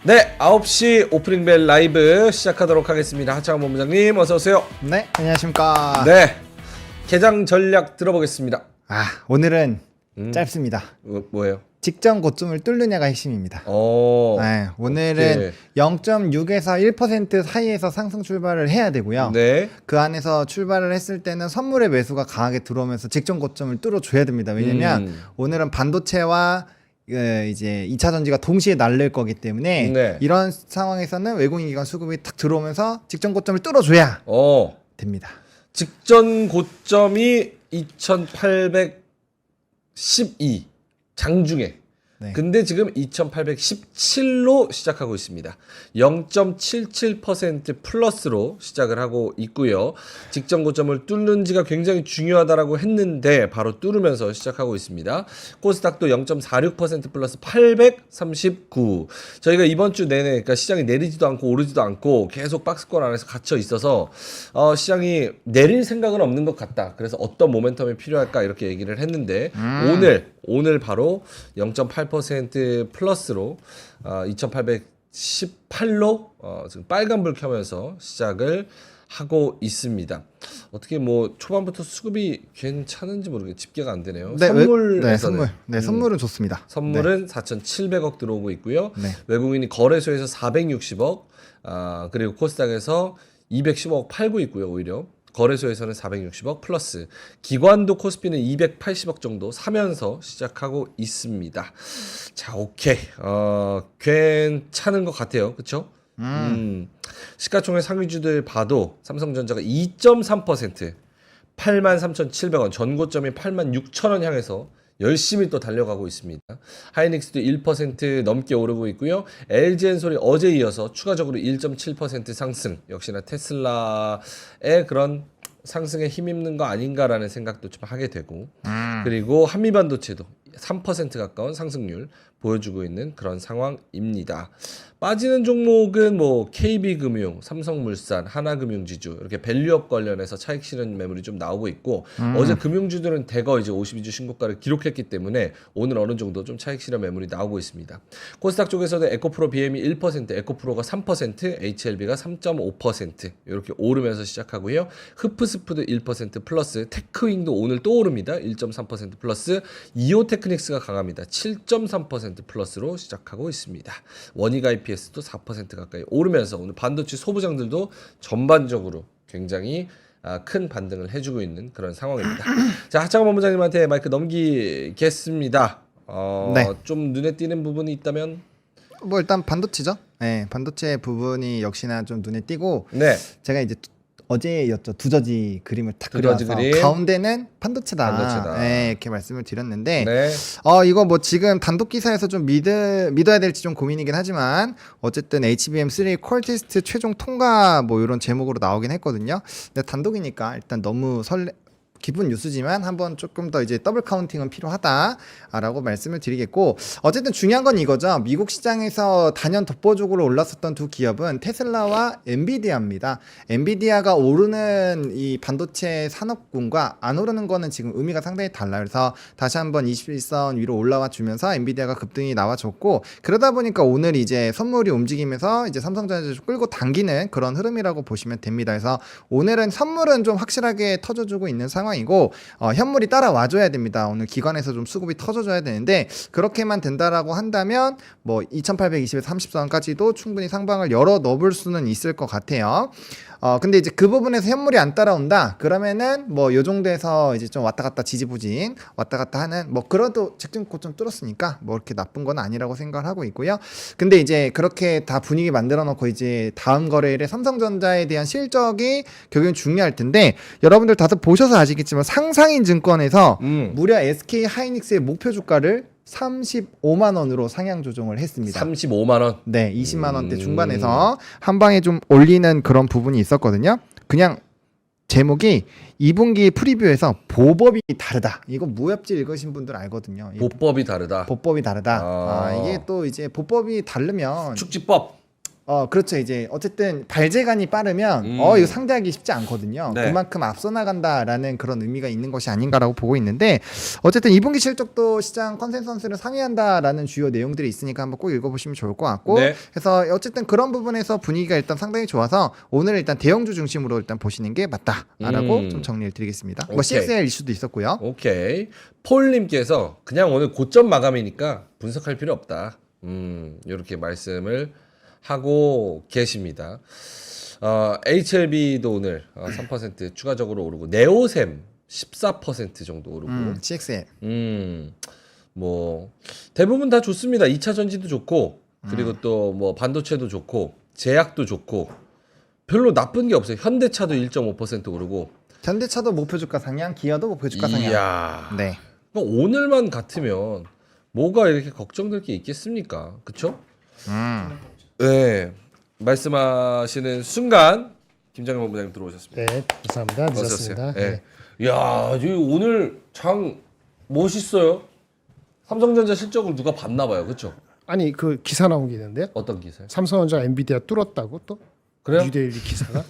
네, 9시 오프닝벨 라이브 시작하도록 하겠습니다. 하창원 본부장님 어서 오세요. 네, 안녕하십니까. 네, 개장 전략 들어보겠습니다. 오늘은 짧습니다. 뭐예요? 직전 고점을 뚫느냐가 핵심입니다. 네, 오늘은 오케이. 0.6에서 1% 사이에서 상승 출발을 해야 되고요. 네, 그 안에서 출발을 했을 때는 선물의 매수가 강하게 들어오면서 직전 고점을 뚫어줘야 됩니다. 왜냐면 오늘은 반도체와 이제 2차 전지가 동시에 날릴 거기 때문에 네. 이런 상황에서는 외국인 기관 수급이 탁 들어오면서 직전 고점을 뚫어줘야 됩니다. 직전 고점이 2812 장중에. 네. 근데 지금 2817로 시작하고 있습니다. 0.77% 플러스로 시작을 하고 있고요. 직전 고점을 뚫는지가 굉장히 중요하다라고 했는데 바로 뚫으면서 시작하고 있습니다. 코스닥도 0.46% 플러스 839. 저희가 이번 주 내내 그러니까 시장이 내리지도 않고 오르지도 않고 계속 박스권 안에서 갇혀 있어서 시장이 내릴 생각은 없는 것 같다. 그래서 어떤 모멘텀이 필요할까 이렇게 얘기를 했는데 오늘 바로 0.8% 플러스로 2818로 지금 빨간불 켜면서 시작을 하고 있습니다. 어떻게 뭐 초반부터 수급이 괜찮은지 모르겠어요. 집계가 안 되네요. 네, 선물에서는 선물은 좋습니다. 선물은 4,700억 들어오고 있고요. 네. 외국인이 거래소에서 460억, 그리고 코스닥에서 210억 팔고 있고요. 오히려 거래소에서는 460억 플러스 기관도 코스피는 280억 정도 사면서 시작하고 있습니다. 자, 오케이. 괜찮은 것 같아요. 그쵸? 시가총액 상위주들 봐도 삼성전자가 2.3% 83,700원 전고점이 86,000원 향해서 열심히 또 달려가고 있습니다. 하이닉스도 1% 넘게 오르고 있고요. LG엔솔이 어제 이어서 추가적으로 1.7% 상승. 역시나 테슬라의 그런 상승에 힘입는 거 아닌가라는 생각도 좀 하게 되고 그리고 한미반도체도 3% 가까운 상승률 보여주고 있는 그런 상황입니다. 빠지는 종목은 뭐 KB금융, 삼성물산, 하나금융지주 이렇게 밸류업 관련해서 차익 실현 매물이 좀 나오고 있고 어제 금융주들은 대거 이제 52주 신고가를 기록했기 때문에 오늘 어느 정도 좀 차익 실현 매물이 나오고 있습니다. 코스닥 쪽에서도 에코프로 BM이 1%, 에코프로가 3%, HLB가 3.5% 이렇게 오르면서 시작하고요. 흡프스푸드 1% 플러스, 테크윙도 오늘 또 오릅니다. 1.3% 플러스, 이오테크닉스가 강합니다. 7.3% 플러스로 시작하고 있습니다. 원익 IPS도 4% 가까이 오르면서 오늘 반도체 소부장들도 전반적으로 굉장히 큰 반등을 해주고 있는 그런 상황입니다. 자, 하창원 본부장님한테 마이크 넘기겠습니다. 네. 좀 눈에 띄는 부분이 있다면? 뭐 일단 반도체죠. 네, 반도체 부분이 역시나 좀 눈에 띄고 제가 이제 어제였죠. 두저지 그림을 탁 그려서 가운데는 반도체다. 네, 이렇게 말씀을 드렸는데 이거 뭐 지금 단독 기사에서 좀 믿어야 될지 좀 고민이긴 하지만 어쨌든 HBM3 퀄테스트 최종 통과 뭐 이런 제목으로 나오긴 했거든요. 근데 단독이니까 일단 너무 기분 뉴스지만 한번 조금 더 이제 더블 카운팅은 필요하다라고 말씀을 드리겠고 어쨌든 중요한 건 이거죠. 미국 시장에서 단연 독보적으로 올랐었던 두 기업은 테슬라와 엔비디아입니다. 엔비디아가 오르는 이 반도체 산업군과 안 오르는 거는 지금 의미가 상당히 달라요. 그래서 다시 한번 21선 위로 올라와 주면서 엔비디아가 급등이 나와줬고 그러다 보니까 오늘 이제 선물이 움직이면서 이제 삼성전자를 끌고 당기는 그런 흐름이라고 보시면 됩니다. 그래서 오늘은 선물은 좀 확실하게 터져주고 있는 상황이고 현물이 따라와줘야 됩니다. 오늘 기관에서 좀 수급이 터져줘야 되는데 그렇게만 된다라고 한다면 뭐 2820에서 30선까지도 충분히 상방을 열어 넣을 수는 있을 것 같아요. 근데 이제 그 부분에서 현물이 안 따라온다 그러면은 뭐 요 정도에서 이제 좀 왔다 갔다 지지부진 왔다 갔다 하는 뭐 그래도 직전 고점 뚫었으니까 뭐 이렇게 나쁜 건 아니라고 생각을 하고 있고요. 근데 이제 그렇게 다 분위기 만들어 놓고 이제 다음 거래일에 삼성전자에 대한 실적이 굉장히 중요할 텐데 여러분들 다들 보셔서 아시겠지만 상상인 증권에서 무려 SK 하이닉스의 목표 주가를 35만 원으로 상향 조정을 했습니다. 35만 원. 네, 20만 원대 중반에서 한 방에 좀 올리는 그런 부분이 있었거든요. 그냥 제목이 2분기 프리뷰에서 보법이 다르다. 이거 무협지 읽으신 분들 알거든요. 보법이 다르다. 보법이 다르다. 이게 또 이제 보법이 다르면 축지법. 그렇죠. 이제 어쨌든 발재간이 빠르면 이거 상대하기 쉽지 않거든요. 네. 그만큼 앞서 나간다라는 그런 의미가 있는 것이 아닌가라고 보고 있는데 어쨌든 2분기 실적도 시장 컨센서스를 상회한다라는 주요 내용들이 있으니까 한번 꼭 읽어보시면 좋을 것 같고 네. 그래서 어쨌든 그런 부분에서 분위기가 일단 상당히 좋아서 오늘 일단 대형주 중심으로 일단 보시는 게 맞다라고 좀 정리를 드리겠습니다. 뭐 오케이. CXL 이슈도 있었고요. 오케이. 폴님께서 그냥 오늘 고점 마감이니까 분석할 필요 없다. 이렇게 말씀을 하고 계십니다. HLB도 오늘 3% 추가적으로 오르고 네오셈 14% 정도 오르고 CXL. 뭐 대부분 다 좋습니다. 2차 전지도 좋고 그리고 또 뭐 반도체도 좋고 제약도 좋고 별로 나쁜 게 없어요. 현대차도 1.5% 오르고 현대차도 목표 주가 상향, 기아도 목표 주가 상향. 이야. 네. 그러니까 오늘만 같으면 뭐가 이렇게 걱정될 게 있겠습니까? 그쵸? 네. 말씀하시는 순간 김장현 본부장님 들어오셨습니다. 네, 감사합니다. 늦었습니다. 네. 야, 오늘 장 멋있어요. 삼성전자 실적을 누가 봤나 봐요. 그렇죠? 아니 그 기사 나온 게 있는데요. 어떤 기사요? 삼성전자 엔비디아 뚫었다고 또? 그래요? 뉴데일리 기사가?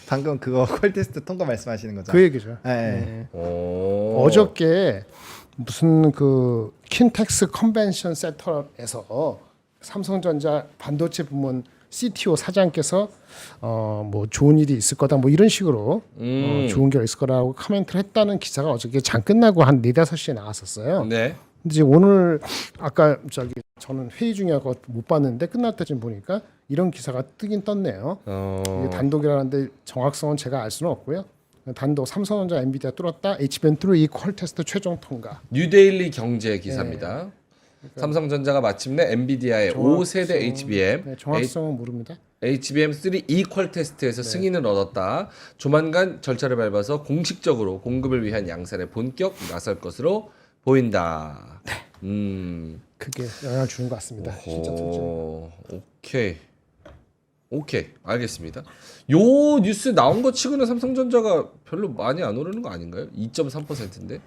방금 그거 콜 테스트 통과 말씀하시는 거죠? 그 얘기죠. 네. 어저께 무슨 그 킨텍스 컨벤션 센터에서 삼성전자 반도체 부문 CTO 사장께서 뭐 좋은 일이 있을 거다 뭐 이런 식으로 좋은 게 있을 거라고 코멘트를 했다는 기사가 어저께 장 끝나고 한 4-5시에 나왔었어요. 네. 근데 이제 오늘 아까 저는 회의 중이어서 못 봤는데 끝날 때쯤 보니까 이런 기사가 뜨긴 떴네요. 이게 단독이라는데 정확성은 제가 알 수는 없고요. 단독 삼성전자 엔비디아 뚫었다. HBM3 퀄 테스트 최종 통과. 뉴데일리 경제 기사입니다. 삼성전자가 마침내 엔비디아의 5세대 HBM 네, 정확성은 모릅니다. HBM3 이퀄 테스트에서 승인을 얻었다. 조만간 절차를 밟아서 공식적으로 공급을 위한 양산에 본격 나설 것으로 보인다. 그게 영향을 주는 것 같습니다. 진짜 오케이 알겠습니다. 요 뉴스 나온 거 치고는 삼성전자가 별로 많이 안 오르는 거 아닌가요? 2.3%인데.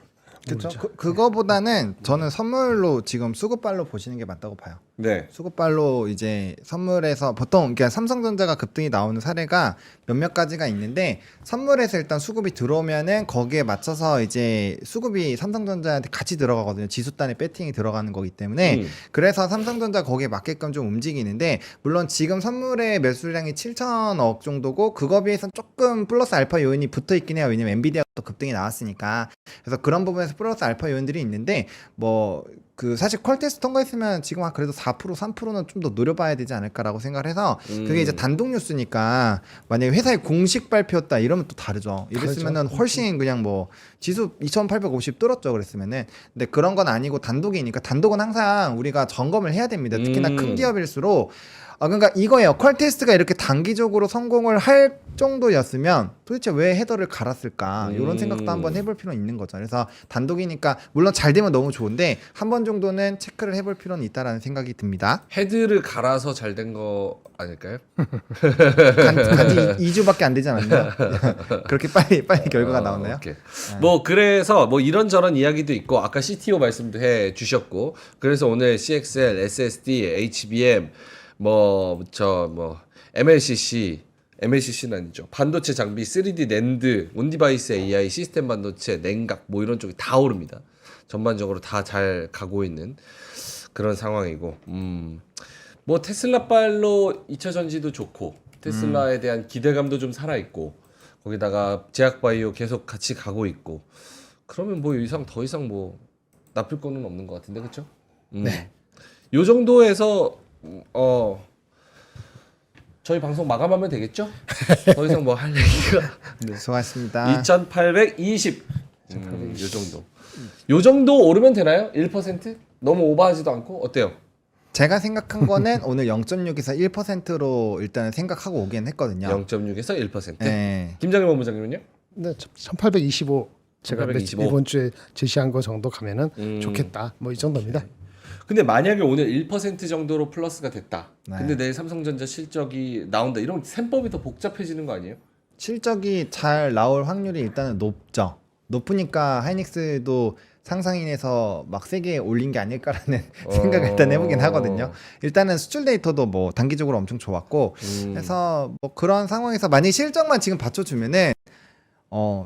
그렇죠. 그거보다는 저는 선물로 지금 수급발로 보시는 게 맞다고 봐요. 네. 수급발로 이제 선물에서 보통 그러니까 삼성전자가 급등이 나오는 사례가 몇몇 가지가 있는데 선물에서 일단 수급이 들어오면은 거기에 맞춰서 이제 수급이 삼성전자한테 같이 들어가거든요. 지수단에 배팅이 들어가는 거기 때문에 그래서 삼성전자 거기에 맞게끔 좀 움직이는데 물론 지금 선물의 매수량이 7천억 정도고 그거 비해서 조금 플러스 알파 요인이 붙어 있긴 해요. 왜냐면 엔비디아 또 급등이 나왔으니까. 그래서 그런 부분에서 플러스 알파 요인들이 있는데 뭐 그 사실 퀄 테스트 통과했으면 지금 그래도 4% 3%는 좀 더 노려봐야 되지 않을까라고 생각을 해서 그게 이제 단독 뉴스니까 만약에 회사의 공식 발표였다 이러면 또 다르죠. 이랬으면은 훨씬 그냥 뭐 지수 2,850 뚫었죠 그랬으면은. 근데 그런 건 아니고 단독이니까 단독은 항상 우리가 점검을 해야 됩니다. 특히나 큰 기업일수록 그러니까 이거예요. 퀄 테스트가 이렇게 단기적으로 성공을 할 정도였으면 도대체 왜 헤더를 갈았을까? 이런 생각도 한번 해볼 필요는 있는 거죠. 그래서 단독이니까 물론 잘 되면 너무 좋은데 한 번 정도는 체크를 해볼 필요는 있다라는 생각이 듭니다. 헤드를 갈아서 잘 된 거 아닐까요? 간지 2주밖에 안 되지 않았나요? 그렇게 빨리 결과가 나왔나요? 오케이. 뭐 그래서 뭐 이런저런 이야기도 있고 아까 CTO 말씀도 해 주셨고 그래서 오늘 CXL, SSD, HBM MLCC는 아니죠. 반도체 장비, 3D 낸드, 온디바이스 AI, 시스템 반도체, 냉각 뭐 이런 쪽이 다 오릅니다. 전반적으로 다 잘 가고 있는 그런 상황이고 뭐 테슬라빨로 2차 전지도 좋고 테슬라에 대한 기대감도 좀 살아있고 거기다가 제약바이오 계속 같이 가고 있고 그러면 뭐 더 이상 뭐 나쁠 거는 없는 것 같은데 그렇죠? 네. 요 정도에서 저희 방송 마감하면 되겠죠? 더 이상 뭐 할 얘기가 네, 수고하셨습니다. 2,820 요 정도. 요 정도 오르면 되나요? 1%? 너무 오버하지도 않고 어때요? 제가 생각한 거는 오늘 0.6에서 1%로 일단은 생각하고 오긴 했거든요. 0.6에서 1%. 네. 김장일 본부장님은요? 네, 1825 제가 1825. 이번 주에 제시한 거 정도 가면은 좋겠다. 뭐 이 정도입니다. 근데 만약에 오늘 1% 정도로 플러스가 됐다. 네. 근데 내일 삼성전자 실적이 나온다. 이런 셈법이 더 복잡해지는 거 아니에요? 실적이 잘 나올 확률이 일단은 높죠. 높으니까 하이닉스도 상상인에서 막 세게 올린 게 아닐까라는 생각을 일단 해보긴 하거든요. 일단은 수출 데이터도 뭐 단기적으로 엄청 좋았고 그래서 뭐 그런 상황에서 만약 실적만 지금 받쳐주면은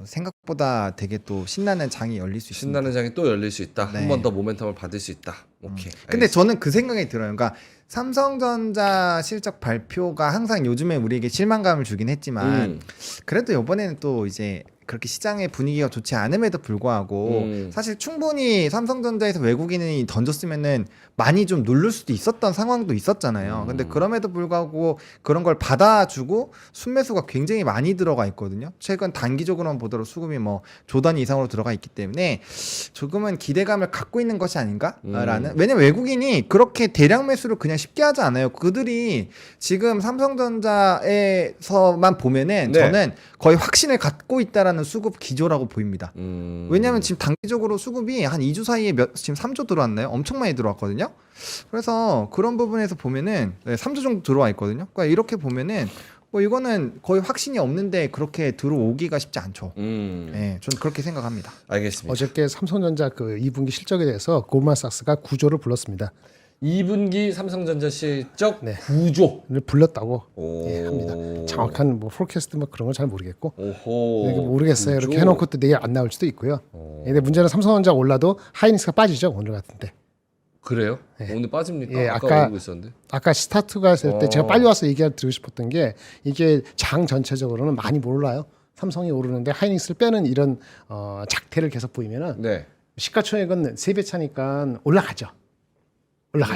생각보다 되게 또 신나는 장이 열릴 수 있습니다. 신나는 장이 또 열릴 수 있다. 네. 한 번 더 모멘텀을 받을 수 있다. 오케이. 근데 저는 그 생각이 들어요. 그러니까 삼성전자 실적 발표가 항상 요즘에 우리에게 실망감을 주긴 했지만 그래도 이번에는 또 이제 그렇게 시장의 분위기가 좋지 않음에도 불구하고 사실 충분히 삼성전자에서 외국인이 던졌으면은 많이 좀 누를 수도 있었던 상황도 있었잖아요. 근데 그럼에도 불구하고 그런 걸 받아주고 순매수가 굉장히 많이 들어가 있거든요. 최근 단기적으로만 보더라도 수급이 뭐 조 단위 이상으로 들어가 있기 때문에 조금은 기대감을 갖고 있는 것이 아닌가라는. 왜냐면 외국인이 그렇게 대량 매수를 그냥 쉽게 하지 않아요. 그들이 지금 삼성전자에서만 보면은 네. 저는 거의 확신을 갖고 있다라는 수급 기조라고 보입니다. 왜냐하면 지금 단기적으로 수급이 한 2주 사이에 지금 3조 들어왔나요? 엄청 많이 들어왔거든요. 그래서 그런 부분에서 보면은 3조 정도 들어와 있거든요. 그러니까 이렇게 보면은 뭐 이거는 거의 확신이 없는데 그렇게 들어오기가 쉽지 않죠. 네, 저는 그렇게 생각합니다. 알겠습니다. 어저께 삼성전자 그 2분기 실적에 대해서 골드만삭스가 9조를 불렀습니다. 2분기 삼성전자 실적 네. 9조 불렀다고 오. 합니다. 정확한 뭐 포캐스트 뭐 그런 건 잘 모르겠고 오호. 이게 모르겠어요. 9조. 이렇게 해놓고 또 내일 안 나올 수도 있고요. 근데 문제는 삼성전자 올라도 하이닉스가 빠지죠 오늘 같은데. 그래요? 네. 오늘 빠집니까? 예, 아까 오고 있었는데. 아까 스타트가 했을 때 제가 빨리 와서 얘기를 드리고 싶었던 게 이게 장 전체적으로는 많이 몰라요. 삼성이 오르는데 하이닉스를 빼는 이런 작태를 계속 보이면은 네. 시가총액은 3배 차니까 올라가죠.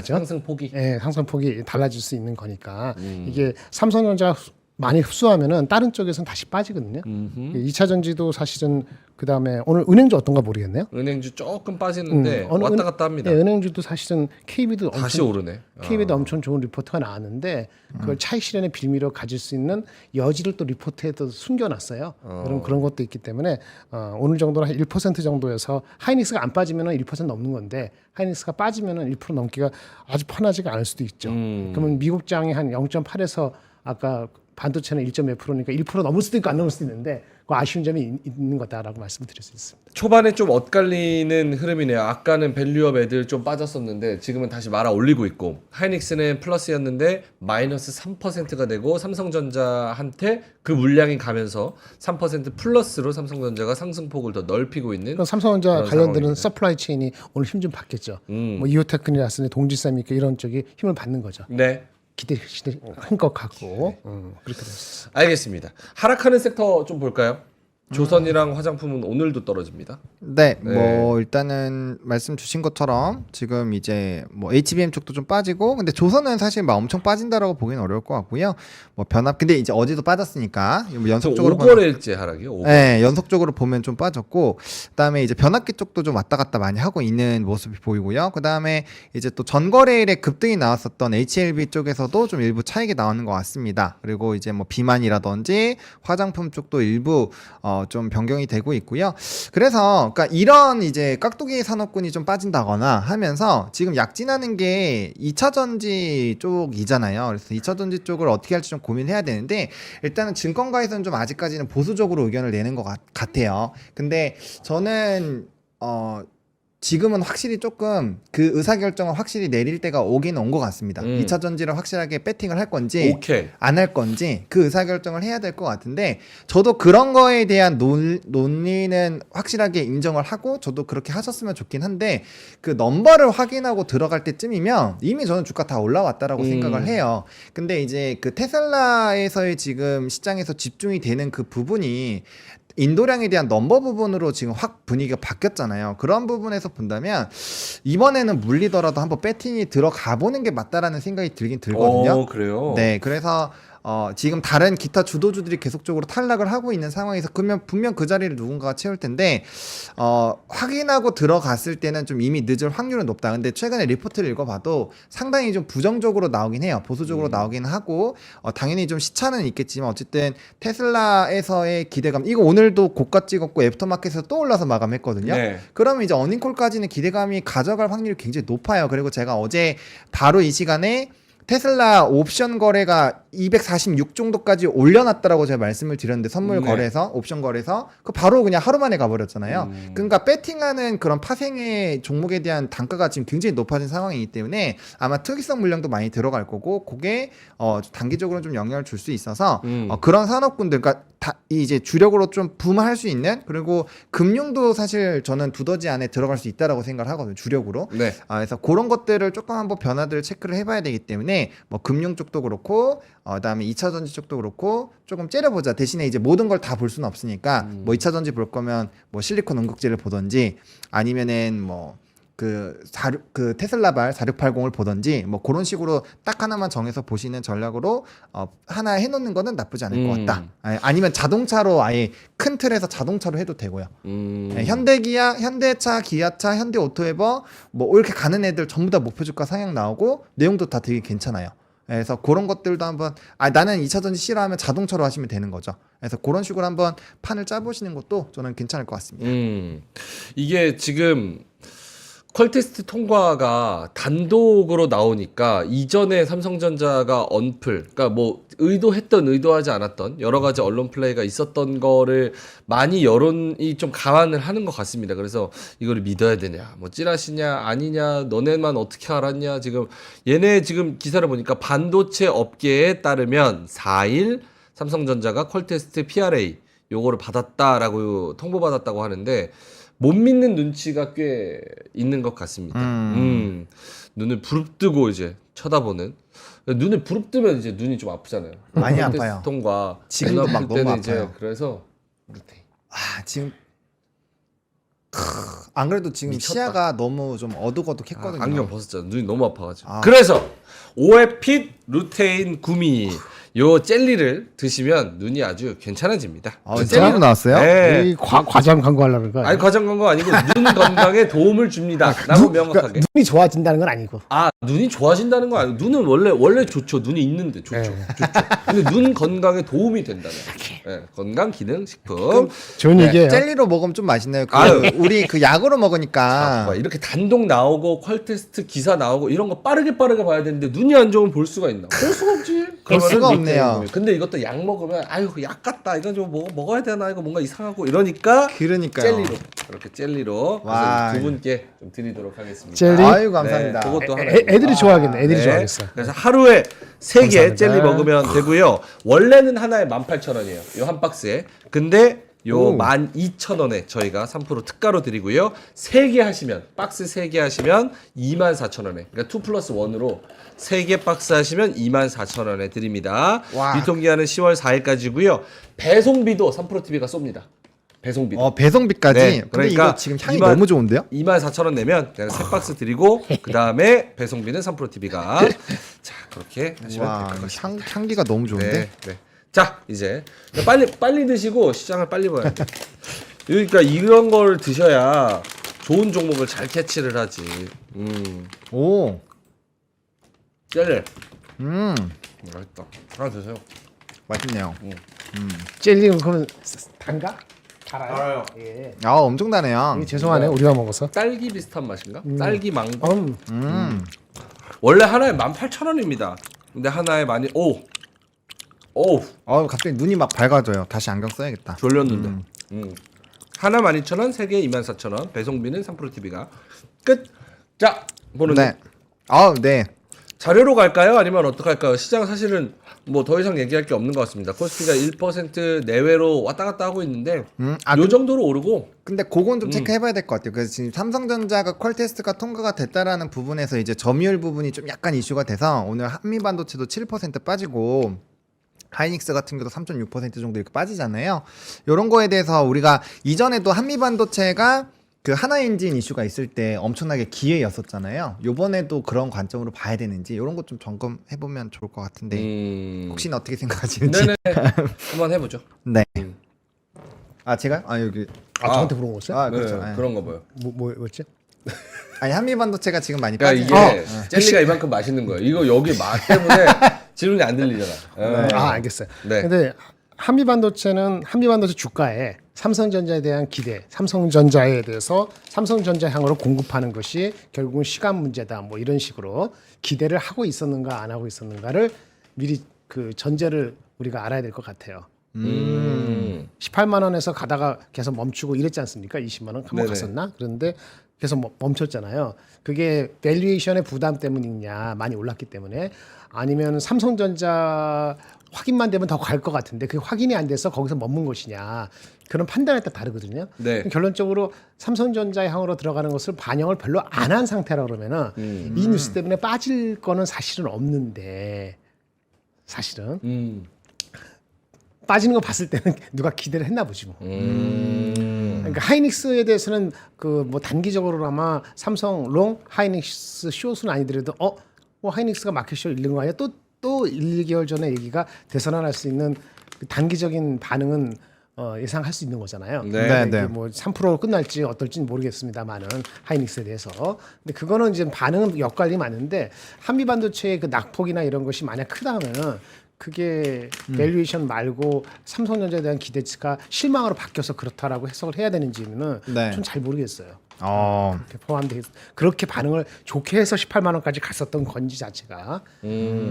상승 폭이. 예, 상승폭이 달라질 수 있는 거니까 이게 삼성전자 많이 흡수하면은 다른 쪽에서는 다시 빠지거든요. 2차 전지도 사실은 그 다음에 오늘 은행주 어떤가 모르겠네요. 은행주 조금 빠지는데 왔다 갔다 합니다. 예, 은행주도 사실은 KB도 다시 오르네. KB도 엄청 좋은 리포트가 나왔는데 그걸 차익 실현의 빌미로 가질 수 있는 여지를 또 리포트에도 숨겨놨어요. 그런 것도 있기 때문에 오늘 정도는 한 1% 정도에서 하이닉스가 안 빠지면은 1% 넘는 건데 하이닉스가 빠지면은 1% 넘기가 아주 편하지가 않을 수도 있죠. 그러면 미국 장이 한 0.8에서 아까 반도체는 1.몇 프로니까 1% 넘을 수도 있고 안 넘을 수도 있는데 그 아쉬운 점이 있는 거다라고 말씀드릴 수 있습니다. 초반에 좀 엇갈리는 흐름이네요. 아까는 밸류업 애들 좀 빠졌었는데 지금은 다시 말아 올리고 있고 하이닉스는 플러스였는데 마이너스 3%가 되고 삼성전자한테 그 물량이 가면서 3% 플러스로 삼성전자가 상승폭을 더 넓히고 있는 그럼 삼성전자 그런 관련들은 상황입니다. 서플라이 체인이 오늘 힘 좀 받겠죠. 뭐 이오테크니라스는 동지세미크 이런 쪽이 힘을 받는 거죠. 네. 기대하시는 것 같고 그렇게 됐습니다. 알겠습니다. 하락하는 섹터 좀 볼까요? 조선이랑 화장품은 오늘도 떨어집니다. 네, 뭐 일단은 말씀 주신 것처럼 지금 이제 뭐 HBM 쪽도 좀 빠지고, 근데 조선은 사실 막 엄청 빠진다라고 보기는 어려울 것 같고요. 뭐 변압, 근데 이제 어제도 빠졌으니까 뭐 연속적으로 5거래일째 하락이요. 5거래. 네, 연속적으로 보면 좀 빠졌고, 그다음에 이제 변압기 쪽도 좀 왔다 갔다 많이 하고 있는 모습이 보이고요. 그다음에 이제 또 전거래일에 급등이 나왔었던 HLB 쪽에서도 좀 일부 차익이 나오는 것 같습니다. 그리고 이제 뭐 비만이라든지 화장품 쪽도 일부 좀 변경이 되고 있고요. 그래서 그러니까 이런 이제 깍두기 산업군이 좀 빠진다거나 하면서 지금 약진하는 게 2차 전지 쪽이잖아요. 그래서 2차 전지 쪽을 어떻게 할지 좀 고민해야 되는데, 일단은 증권가에서는 좀 아직까지는 보수적으로 의견을 내는 것 같아요. 근데 저는 지금은 확실히 조금 그 의사결정을 확실히 내릴 때가 오긴 온 것 같습니다. 2차 전지를 확실하게 배팅을 할 건지 오케이. 안 할 건지 그 의사결정을 해야 될 것 같은데, 저도 그런 거에 대한 논의는 확실하게 인정을 하고 저도 그렇게 하셨으면 좋긴 한데, 그 넘버를 확인하고 들어갈 때쯤이면 이미 저는 주가 다 올라왔다라고 생각을 해요. 근데 이제 그 테슬라에서의 지금 시장에서 집중이 되는 그 부분이 인도량에 대한 넘버 부분으로 지금 확 분위기가 바뀌었잖아요. 그런 부분에서 본다면 이번에는 물리더라도 한번 배팅이 들어가 보는 게 맞다라는 생각이 들긴 들거든요. 그래요? 네, 그래서 지금 다른 기타 주도주들이 계속적으로 탈락을 하고 있는 상황에서 그러면 분명 그 자리를 누군가가 채울 텐데, 확인하고 들어갔을 때는 좀 이미 늦을 확률은 높다. 근데 최근에 리포트를 읽어봐도 상당히 좀 부정적으로 나오긴 해요. 보수적으로 나오긴 하고, 당연히 좀 시차는 있겠지만 어쨌든 테슬라에서의 기대감, 이거 오늘도 고가 찍었고 애프터마켓에서 또 올라서 마감했거든요. 네. 그러면 이제 어닝콜까지는 기대감이 가져갈 확률이 굉장히 높아요. 그리고 제가 어제 바로 이 시간에 테슬라 옵션 거래가 246 정도까지 올려놨다라고 제가 말씀을 드렸는데 선물 네. 거래에서 옵션 거래에서 그 바로 그냥 하루 만에 가버렸잖아요. 그러니까 배팅하는 그런 파생의 종목에 대한 단가가 지금 굉장히 높아진 상황이기 때문에 아마 특이성 물량도 많이 들어갈 거고 그게 단기적으로 좀 영향을 줄 수 있어서 그런 산업군들 그러니까 이제 주력으로 좀 붐할 수 있는 그리고 금융도 사실 저는 두더지 안에 들어갈 수 있다라고 생각을 하거든요. 주력으로. 네. 그래서 그런 것들을 조금 한번 변화들을 체크를 해봐야 되기 때문에 뭐 금융 쪽도 그렇고 그다음에 2차 전지 쪽도 그렇고 조금 째려보자. 대신에 이제 모든 걸 다 볼 수는 없으니까 뭐 2차 전지 볼 거면 뭐 실리콘 응급제를 보던지 아니면은 뭐 그 테슬라발 4680을 보던지 뭐 그런 식으로 딱 하나만 정해서 보시는 전략으로 하나 해놓는 거는 나쁘지 않을 것 같다. 아니면 자동차로 아예 큰 틀에서 자동차로 해도 되고요. 현대기아, 현대차, 기아차, 현대오토에버 뭐 이렇게 가는 애들 전부 다 목표주가 상향 나오고 내용도 다 되게 괜찮아요. 그래서 그런 것들도 한번 나는 2차 전지 싫어하면 자동차로 하시면 되는 거죠. 그래서 그런 식으로 한번 판을 짜보시는 것도 저는 괜찮을 것 같습니다. 이게 지금 퀄테스트 통과가 단독으로 나오니까 이전에 삼성전자가 언플, 그러니까 뭐 의도했던 의도하지 않았던 여러 가지 언론 플레이가 있었던 거를 많이 여론이 좀 감안을 하는 것 같습니다. 그래서 이거를 믿어야 되냐, 뭐 찌라시냐, 아니냐, 너네만 어떻게 알았냐. 지금 얘네 지금 기사를 보니까 반도체 업계에 따르면 4일 삼성전자가 퀄테스트 PRA 요거를 받았다라고 통보받았다고 하는데. 못 믿는 눈치가 꽤 있는 것 같습니다. 눈을 부릅뜨고 이제 쳐다보는. 눈을 부릅뜨면 이제 눈이 좀 아프잖아요. 많이 아파요. 통과 지금도 막 너무 아파요. 이제 그래서 루테인. 지금 안 그래도 지금 미쳤다. 시야가 너무 좀 어둑어둑했거든요. 안경 벗었잖아. 눈이 너무 아파가지고. 그래서 오에핏 루테인 구미 요 젤리를 드시면 눈이 아주 괜찮아집니다. 젤리로 나왔어요? 네. 이 과장 광고하려는 거 아니야? 아니 과장 광고 아니고 눈 건강에 도움을 줍니다. 라고 명확하게. 눈이 좋아진다는 건 아니고. 눈이 좋아진다는 거 아니고 눈은 원래 좋죠. 눈이 있는데 좋죠. 좋죠. 근데 눈 건강에 도움이 된다는. 네, 건강 기능 식품. 좋은 얘기예요. 젤리로 먹으면 좀 맛있네요. 우리 그 약으로 먹으니까 이렇게 단독 나오고 퀄테스트 기사 나오고 이런 거 빠르게 봐야 되는데 눈이 안 좋으면 볼 수가 있나? 볼 수가 없지. 볼 수가 없네요. 근데 이것도 약 먹으면 약 같다. 이건 좀 먹어야 되나? 이거 뭔가 이상하고 이러니까 그러니까요. 이렇게 젤리로 와. 두 분께 좀 드리도록 하겠습니다. 젤리? 아유 감사합니다. 네, 그것도 하나. 애들이 좋아하겠네. 애들이 좋아하겠어. 그래서 하루에 3개 감사합니다. 젤리 먹으면 되고요. 원래는 하나에 18,000원이에요. 요 한 박스에. 근데 요 12,000원에 저희가 3% 특가로 드리고요. 3개 하시면 박스 3개 하시면 24,000원에. 그러니까 2+1으로 3개 박스 하시면 24,000원에 드립니다. 와. 유통기한은 10월 4일까지고요. 배송비도 3프로TV가 쏩니다. 배송비도. 배송비까지. 네, 근데 그러니까 이거 지금 향이 너무 좋은데요? 24,000원 내면 그냥 3박스 드리고 그 다음에 배송비는 3프로TV가 자 그렇게 하시면 와, 될 것 같습니다. 향기가 너무 좋은데. 네, 네. 자 이제 빨리 드시고 시장을 빨리 봐야 돼. 그러니까 이런 걸 드셔야 좋은 종목을 잘 캐치를 하지. 오. 젤리. 맛있다. 하나 드세요. 맛있네요. 젤리는 그러면 단가? 달아요. 예. 엄청 다네요. 죄송하네. 우리가 먹어서. 딸기 비슷한 맛인가? 딸기 망고. 원래 원래 하나에 18,000원입니다. 근데 하나에 많이 갑자기 눈이 막 밝아져요. 다시 안경 써야겠다. 졸렸는데. 하나 12,000원, 3개 24,000원. 배송비는 3프로TV가 끝. 자, 보는 네. 네. 자료로 갈까요? 아니면 어떻게 할까요? 시장 사실은 뭐 더 이상 얘기할 게 없는 것 같습니다. 코스피가 1% 내외로 왔다 갔다 하고 있는데 요 정도로 오르고 근데 그건 좀 체크해봐야 될 것 같아요. 그래서 지금 삼성전자가 퀄테스트가 통과가 됐다라는 부분에서 이제 점유율 부분이 좀 약간 이슈가 돼서 오늘 한미반도체도 7% 빠지고 하이닉스 같은 경우도 3.6% 정도 이렇게 빠지잖아요. 이런 거에 대해서 우리가 이전에도 한미반도체가 그 하나엔진 이슈가 있을 때 엄청나게 기회였었잖아요. 요번에도 그런 관점으로 봐야 되는지 이런 것 좀 점검해보면 좋을 것 같은데 혹시나 어떻게 생각하시는지. 네네 한번 해보죠. 네. 제가요? 여기. 저한테 물어봤어요? 그렇죠. 네, 네. 그런 거 봐요. 뭐였지? 아니 한미반도체가 지금 많이 그러니까 빠지고 이게 젤리가 이만큼 맛있는 거예요. 이거 여기 맛 때문에 질문이 안 들리잖아. 알겠어요. 네. 근데 한미반도체 주가에 삼성전자에 대한 기대, 삼성전자에 대해서 삼성전자 향으로 공급하는 것이 결국은 시간 문제다. 뭐 이런 식으로 기대를 하고 있었는가 안 하고 있었는가를 미리 그 전제를 우리가 알아야 될 것 같아요. 18만 원에서 가다가 계속 멈추고 이랬지 않습니까? 20만 원 한번 갔었나? 그런데 계속 멈췄잖아요. 그게 밸류에이션의 부담 때문이냐, 많이 올랐기 때문에, 아니면 삼성전자 확인만 되면 더 갈 것 같은데 그게 확인이 안 돼서 거기서 머문 것이냐, 그런 판단에 따라 다르거든요. 네. 결론적으로 삼성전자의 향으로 들어가는 것을 반영을 별로 안 한 상태라 그러면은 이 뉴스 때문에 빠질 거는 사실은 없는데, 사실은 빠지는 거 봤을 때는 누가 기대를 했나 보지 뭐. 그러니까 하이닉스에 대해서는 그 뭐 단기적으로 아마 삼성 롱 하이닉스 숏은 아니더라도 뭐 하이닉스가 마켓쇼 잃는 거 아니야? 또 1, 2개월 전에 얘기가 되선할 수 있는 그 단기적인 반응은 예상할 수 있는 거잖아요. 네. 뭐 3%로 끝날지 어떨지는 모르겠습니다만은 하이닉스에 대해서. 근데 그거는 이제 반응은 역관리 맞는데, 한미 반도체의 그 낙폭이나 이런 것이 만약 크다면은 그게 밸류에이션 말고 삼성전자에 대한 기대치가 실망으로 바뀌어서 그렇다라고 해석을 해야 되는지는 좀 잘 모르겠어요. 그렇게 포함돼 그렇게 반응을 좋게 해서 18만 원까지 갔었던 건지 자체가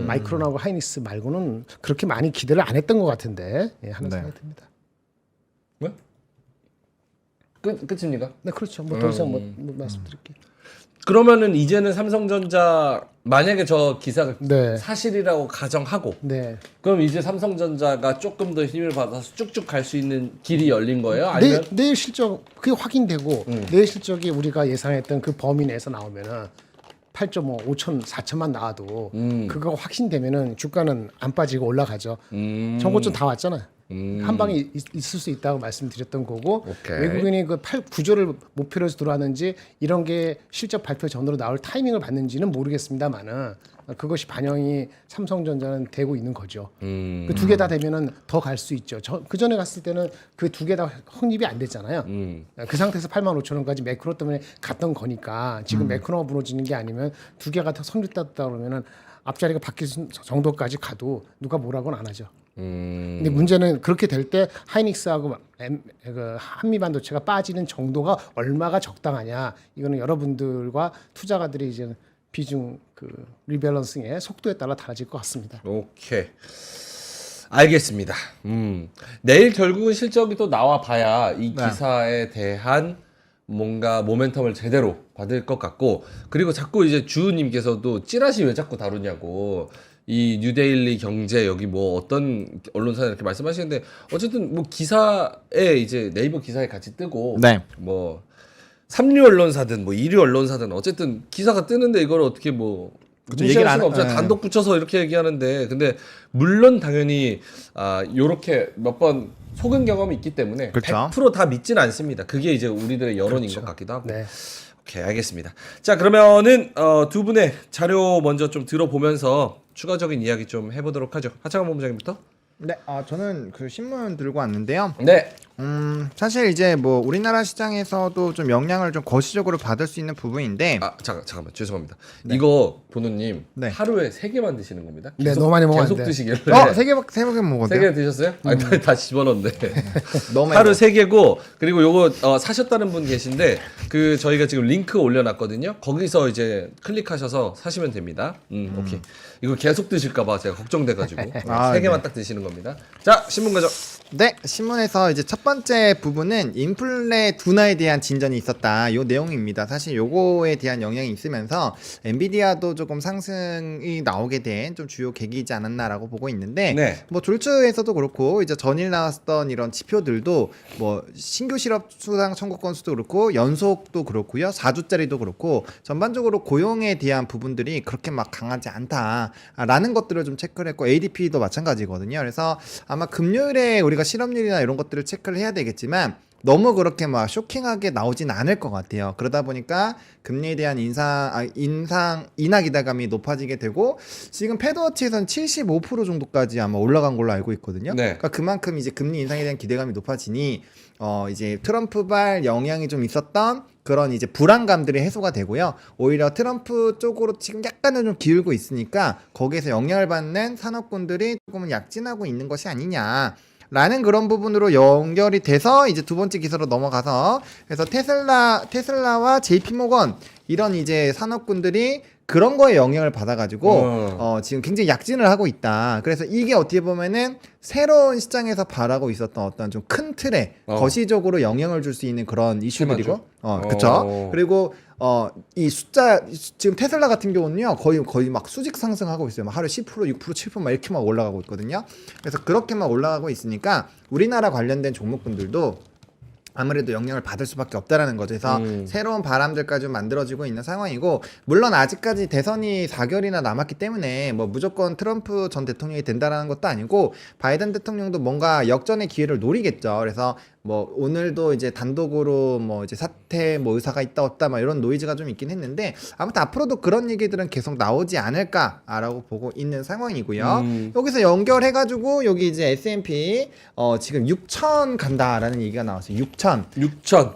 마이크론하고 하이닉스 말고는 그렇게 많이 기대를 안 했던 것 같은데 하는 생각이 듭니다. 뭐? 끝입니까? 네, 그렇죠. 뭐 더 이상 뭐 말씀드릴게요. 그러면은 이제는 삼성전자 만약에 저 기사가 네. 사실이라고 가정하고, 네. 그럼 이제 삼성전자가 조금 더 힘을 받아서 쭉쭉 갈 수 있는 길이 열린 거예요? 아니면 내일 실적 그게 확인되고 내일 실적이 우리가 예상했던 그 범위 내에서 나오면은 8.5, 5천, 4천만 나와도 그거 확신되면은 주가는 안 빠지고 올라가죠. 정보점 다 왔잖아요. 한 방에 있을 수 있다고 말씀드렸던 거고, 오케이. 외국인이 그 9조를 목표로 해서 들어왔는지 이런 게 실적 발표 전으로 나올 타이밍을 봤는지는 모르겠습니다만은 그것이 반영이 삼성전자는 되고 있는 거죠. 그 두 개 다 되면은 더 갈 수 있죠. 그 전에 갔을 때는 그 두 개 다 확립이 안 됐잖아요. 그 상태에서 8만 5천 원까지 매크로 때문에 갔던 거니까 지금 매크로가 무너지는 게 아니면 두 개가 더 성립됐다 그러면은 앞자리가 바뀔 정도까지 가도 누가 뭐라고는 안 하죠. 근데 문제는 그렇게 될 때 하이닉스하고 그 한미 반도체가 빠지는 정도가 얼마가 적당하냐, 이거는 여러분들과 투자가들이 이제 비중 그 리밸런싱의 속도에 따라 달라질 것 같습니다. 오케이. 알겠습니다. 내일 결국은 실적이 또 나와 봐야 이 기사에 대한 뭔가 모멘텀을 제대로 받을 것 같고, 그리고 자꾸 이제 주우님께서도 찌라시 왜 자꾸 다루냐고, 이 뉴데일리 경제 여기 뭐 어떤 언론사에 이렇게 말씀하시는데, 어쨌든 뭐 기사에 이제 네이버 기사에 같이 뜨고, 뭐 3류 언론사든 뭐 2류 언론사든 어쨌든 기사가 뜨는데 이걸 어떻게 뭐 무시할 수가 없잖아요. 단독 붙여서 이렇게 얘기하는데, 근데 물론 당연히 요렇게 몇 번 속은 경험이 있기 때문에 100% 다 믿지는 않습니다. 그게 이제 우리들의 여론인 것 같기도 하고. 네. 오케이, 알겠습니다. 자, 그러면은 두 분의 자료 먼저 좀 들어보면서 추가적인 이야기 좀 해보도록 하죠. 하창원 본부장님부터. 네, 저는 그 신문 들고 왔는데요. 네. 사실 이제 뭐 우리나라 시장에서도 좀 영향을 좀 거시적으로 받을 수 있는 부분인데. 잠깐만 죄송합니다. 이거 보노님 하루에 3개만 드시는 겁니다. 네, 너무 많이 먹었는데. 계속 드시길래. 3개 먹었어요. 3개 드셨어요? 아니, 다 집어넣는데. 너무 하루 3개고, 그리고 요거 사셨다는 분 계신데 그 저희가 지금 링크 올려놨거든요. 거기서 이제 클릭하셔서 사시면 됩니다. 오케이. 이거 계속 드실까봐 제가 걱정돼가지고 3개만 딱 드시는 겁니다. 자, 신문 가죠. 네, 신문에서 이제 첫 번째 부분은 인플레 둔화에 대한 진전이 있었다. 요 내용입니다. 사실 요거에 대한 영향이 있으면서 엔비디아도 조금 상승이 나오게 된 좀 주요 계기이지 않았나라고 보고 있는데, 뭐 졸츠에서도 그렇고 이제 전일 나왔던 이런 지표들도 뭐 신규 실업 수당 청구 건수도 그렇고 연속도 그렇고요, 4주짜리도 그렇고 전반적으로 고용에 대한 부분들이 그렇게 막 강하지 않다라는 것들을 좀 체크를 했고, ADP도 마찬가지거든요. 그래서 아마 금요일에 우리가 실업률이나 이런 것들을 체크를 해야 되겠지만 너무 그렇게 막 쇼킹하게 나오진 않을 것 같아요. 그러다 보니까 금리에 대한 인하 기대감이 높아지게 되고, 지금 패드워치에서는 75% 정도까지 아마 올라간 걸로 알고 있거든요. 그러니까 그만큼 이제 금리 인상에 대한 기대감이 높아지니 이제 트럼프발 영향이 좀 있었던 그런 이제 불안감들이 해소가 되고요. 오히려 트럼프 쪽으로 지금 약간은 좀 기울고 있으니까 거기에서 영향을 받는 산업군들이 조금은 약진하고 있는 것이 아니냐. 라는 그런 부분으로 연결이 돼서 이제 두 번째 기사로 넘어가서, 그래서 테슬라와 JP모건 이런 이제 산업군들이 그런 거에 영향을 받아가지고 지금 굉장히 약진을 하고 있다. 그래서 이게 어떻게 보면은 새로운 시장에서 바라고 있었던 어떤 좀 큰 틀에 거시적으로 영향을 줄 수 있는 그런 이슈들이고, 그렇죠. 그리고 이 숫자 지금 테슬라 같은 경우는요 거의 막 수직 상승하고 있어요. 막 하루에 10%, 6%, 7% 막 이렇게 막 올라가고 있거든요. 그래서 그렇게만 올라가고 있으니까 우리나라 관련된 종목군들도 아무래도 영향을 받을 수밖에 없다라는 거죠. 그래서 새로운 바람들까지 좀 만들어지고 있는 상황이고, 물론 아직까지 대선이 4개월이나 남았기 때문에 뭐 무조건 트럼프 전 대통령이 된다라는 것도 아니고 바이든 대통령도 뭔가 역전의 기회를 노리겠죠. 그래서 뭐 오늘도 이제 단독으로 뭐 이제 사퇴 뭐 의사가 있다 없다 막 이런 노이즈가 좀 있긴 했는데, 아무튼 앞으로도 그런 얘기들은 계속 나오지 않을까라고 보고 있는 상황이고요. 여기서 연결해가지고 여기 이제 S&P 지금 6천 간다라는 얘기가 나왔어요. 6천.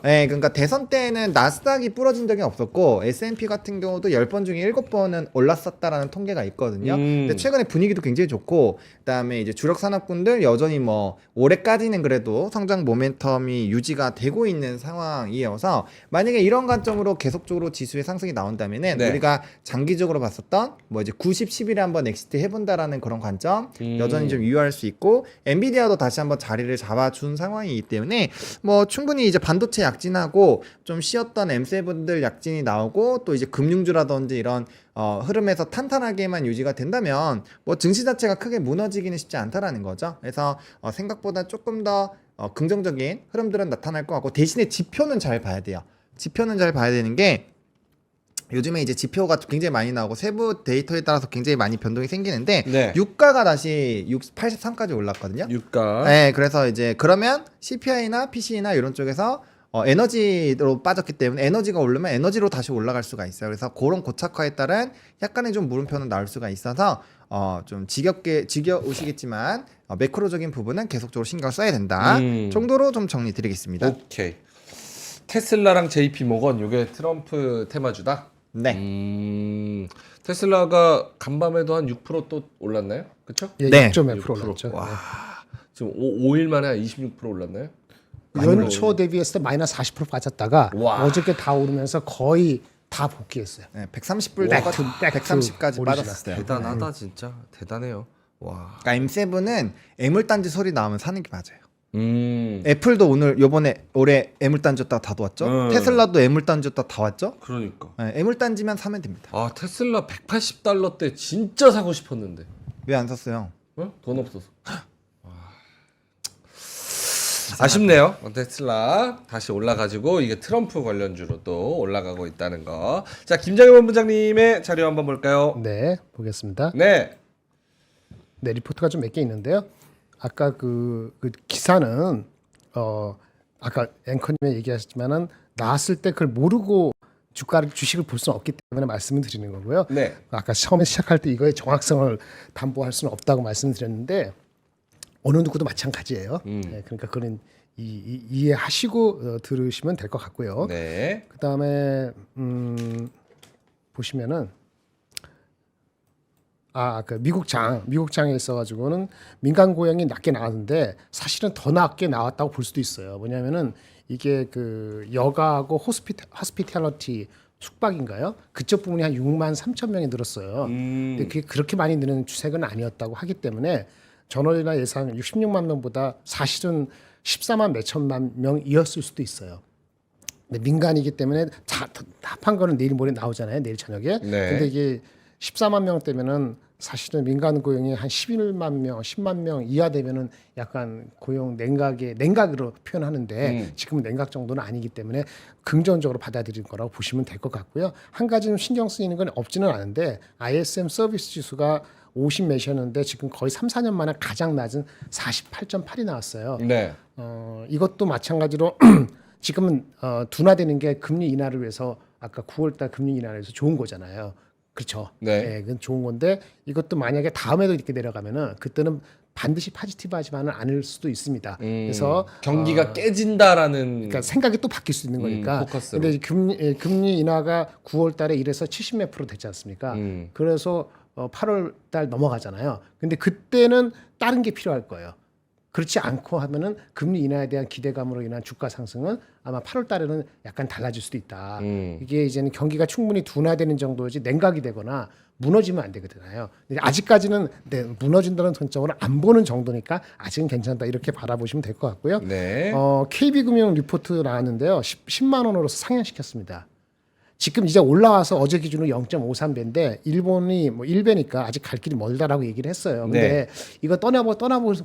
네, 그러니까 대선 때는 나스닥이 부러진 적이 없었고 S&P 같은 경우도 10번 중에 7번은 올랐었다라는 통계가 있거든요. 근데 최근에 분위기도 굉장히 좋고, 그다음에 이제 주력 산업군들 여전히 뭐 올해까지는 그래도 성장 모멘텀이 유지가 되고 있는 상황이어서, 만약에 이런 관점으로 계속적으로 지수의 상승이 나온다면은 우리가 장기적으로 봤었던 뭐 이제 90, 10일에 한번 엑시트 해본다라는 그런 관점 여전히 좀 유효할 수 있고, 엔비디아도 다시 한번 자리를 잡아준 상황이기 때문에 뭐 충분히 이제 반도체 약진하고 좀 쉬었던 M7들 약진이 나오고, 또 이제 금융주라든지 이런 흐름에서 탄탄하게만 유지가 된다면 뭐 증시 자체가 크게 무너지기는 쉽지 않다라는 거죠. 그래서 생각보다 조금 더 긍정적인 흐름들은 나타날 것 같고, 대신에 지표는 잘 봐야 돼요. 지표는 잘 봐야 되는 게, 요즘에 이제 지표가 굉장히 많이 나오고 세부 데이터에 따라서 굉장히 많이 변동이 생기는데, 유가가 다시 83까지 올랐거든요. 유가. 네, 그래서 이제 그러면 CPI나 PC나 이런 쪽에서 에너지로 빠졌기 때문에 에너지가 오르면 에너지로 다시 올라갈 수가 있어요. 그래서 그런 고착화에 따른 약간의 좀 물음표는 나올 수가 있어서 좀 지겨우시겠지만 매크로적인 부분은 계속적으로 신경을 써야 된다 정도로 좀 정리 드리겠습니다. 오케이. 테슬라랑 JP 모건 요게 트럼프 테마주다? 네. 테슬라가 간밤에도 한 6%또 올랐나요? 그쵸? 예, 6.1% 올랐죠. 와, 지금 5일 만에 26% 올랐나요? 연초 대비했을 때 마이너스 40% 빠졌다가 어저께 다 오르면서 거의 다 복귀했어요. 네, 130불 130까지 빠졌어요. 대단하다 진짜. 대단해요. 와. 그러니까 M7은 애물단지 소리 나오면 사는 게 맞아요. 애플도 요번에 올해 애물단지였다가 다 왔죠. 테슬라도 애물단지였다가 다 왔죠. 그러니까. 네, 애물단지만 사면 됩니다. 아, 테슬라 $180 때 진짜 사고 싶었는데 왜 안 샀어요? 돈 없어서. 아쉽네요. 테슬라 다시 올라가지고 이게 트럼프 관련주로 또 올라가고 있다는 거. 자, 김장현 본부장님의 자료 한번 볼까요? 네, 보겠습니다. 네, 리포트가 좀 몇 개 있는데요. 아까 그 기사는 아까 앵커님이 얘기하셨지만은 나왔을 때 그걸 모르고 주식을 볼 수는 없기 때문에 말씀을 드리는 거고요. 네. 아까 처음에 시작할 때 이거의 정확성을 담보할 수는 없다고 말씀드렸는데, 어느 누구도 마찬가지예요. 네, 그러니까 그런 이해하시고 들으시면 될 것 같고요. 네. 그다음에 보시면은 그 미국장에 있어가지고는 민간 고용이 낮게 나왔는데 사실은 더 낮게 나왔다고 볼 수도 있어요. 뭐냐면은 이게 그 여가하고 호스피탈리티 숙박인가요? 그쪽 부분이 한 6만 3천 명이 늘었어요. 근데 그게 그렇게 많이 느는 추세는 아니었다고 하기 때문에 전월이나 예상 66만 명보다 사실은 14만 몇천만 명이었을 수도 있어요. 근데 민간이기 때문에 합한 거는 내일 모레 나오잖아요. 내일 저녁에. 네. 근데 이게 14만 명 때면은 사실은 민간 고용이 한 11만 명, 10만 명 이하 되면은 약간 고용 냉각으로 표현하는데 지금은 냉각 정도는 아니기 때문에 긍정적으로 받아들일 거라고 보시면 될 것 같고요. 한 가지 좀 신경 쓰이는 건 없지는 않은데 ISM 서비스 지수가 50 몇이었는데 지금 거의 3, 4년 만에 가장 낮은 48.8이 나왔어요. 네. 이것도 마찬가지로 지금은 둔화되는 게 금리 인하를 위해서 아까 9월달 금리 인하를 위해서 좋은 거잖아요. 그렇죠. 네. 그건 좋은 건데 이것도 만약에 다음에도 이렇게 내려가면은 그때는 반드시 포지티브하지만은 않을 수도 있습니다. 그래서 경기가 깨진다라는 그러니까 생각이 또 바뀔 수 있는 거니까. 포커스로. 근데 금리 인하가 9월달에 1에서 70 몇 프로 됐지 않습니까? 그래서 8월달 넘어가잖아요. 근데 그때는 다른 게 필요할 거예요. 그렇지 않고 하면은 금리 인하에 대한 기대감으로 인한 주가 상승은 아마 8월 달에는 약간 달라질 수도 있다. 이게 이제는 경기가 충분히 둔화되는 정도지 냉각이 되거나 무너지면 안 되거든요. 근데 아직까지는 무너진다는 관점으로 안 보는 정도니까 아직은 괜찮다 이렇게 바라보시면 될 것 같고요. 네. KB금융 리포트 나왔는데요. 10만 원으로서 상향시켰습니다. 지금 이제 올라와서 어제 기준으로 0.53배인데 일본이 뭐 1배니까 아직 갈 길이 멀다라고 얘기를 했어요. 근데 이거 떠나보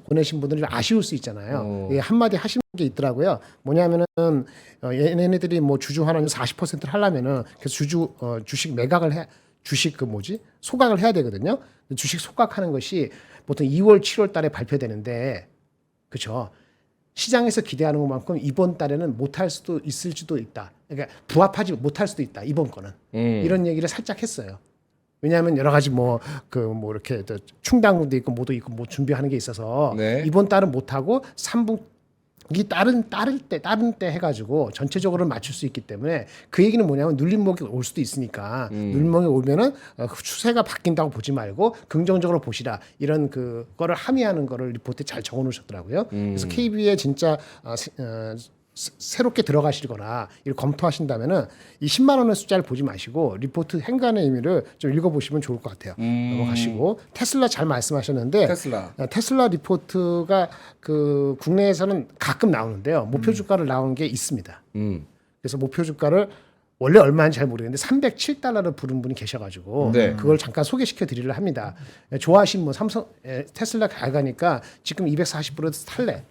보내신 분들이 아쉬울 수 있잖아요. 예, 한마디 하시는 게 있더라고요. 뭐냐면은 얘네들이 뭐 주주 환원 40%를 하려면은 그래서 주식 매각을 해 주식 소각을 해야 되거든요. 주식 소각하는 것이 보통 2월, 7월 달에 발표되는데 그렇죠. 시장에서 기대하는 것만큼 이번 달에는 못할 수도 있을지도 있다. 그러니까 부합하지 못할 수도 있다. 이번 거는 이런 얘기를 살짝 했어요. 왜냐하면 여러 가지 이렇게 충당도 있고 뭐도 있고 뭐 준비하는 게 있어서 이번 달은 못하고 3분기 다른 때 해가지고 전체적으로 맞출 수 있기 때문에 그 얘기는 뭐냐면 눌림목이 올 수도 있으니까 눌림목이 오면은 그 추세가 바뀐다고 보지 말고 긍정적으로 보시라 이런 그거를 함의하는 거를 리포트에 잘 적어놓으셨더라고요. 그래서 KB에 진짜 새롭게 들어가시거나 이걸 검토하신다면은 이 10만 원의 숫자를 보지 마시고 리포트 행간의 의미를 좀 읽어보시면 좋을 것 같아요. 넘어가시고 테슬라 잘 말씀하셨는데 테슬라 리포트가 국내에서는 가끔 나오는데요. 목표 주가를 나오는 게 있습니다. 그래서 목표 주가를 원래 얼마인지 잘 모르겠는데 307달러를 부른 분이 계셔가지고 그걸 잠깐 소개시켜 드리려 합니다. 좋아하신 테슬라 가니까 지금 240불에서 탈래.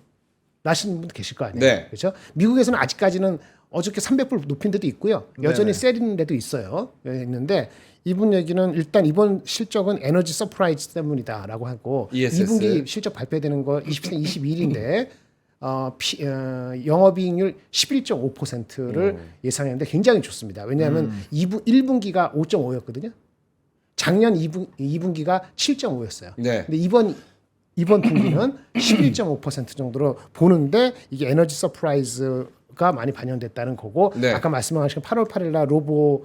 나시는 분도 계실 거 아니에요. 그렇죠? 미국에서는 아직까지는 어저께 300불 높인 데도 있고요. 여전히 세리는 데도 있어요. 있는데 이분 얘기는 일단 이번 실적은 에너지 서프라이즈 때문이다라고 하고 ESS. 2분기 실적 발표되는 거 22일인데 영업이익률 11.5%를 예상했는데 굉장히 좋습니다. 왜냐하면 1분기가 5.5였거든요. 작년 2분기가 7.5였어요. 근데 이번 분기는 11.5% 정도로 보는데 이게 에너지 서프라이즈가 많이 반영됐다는 거고 아까 말씀하신 8월 8일 날 로보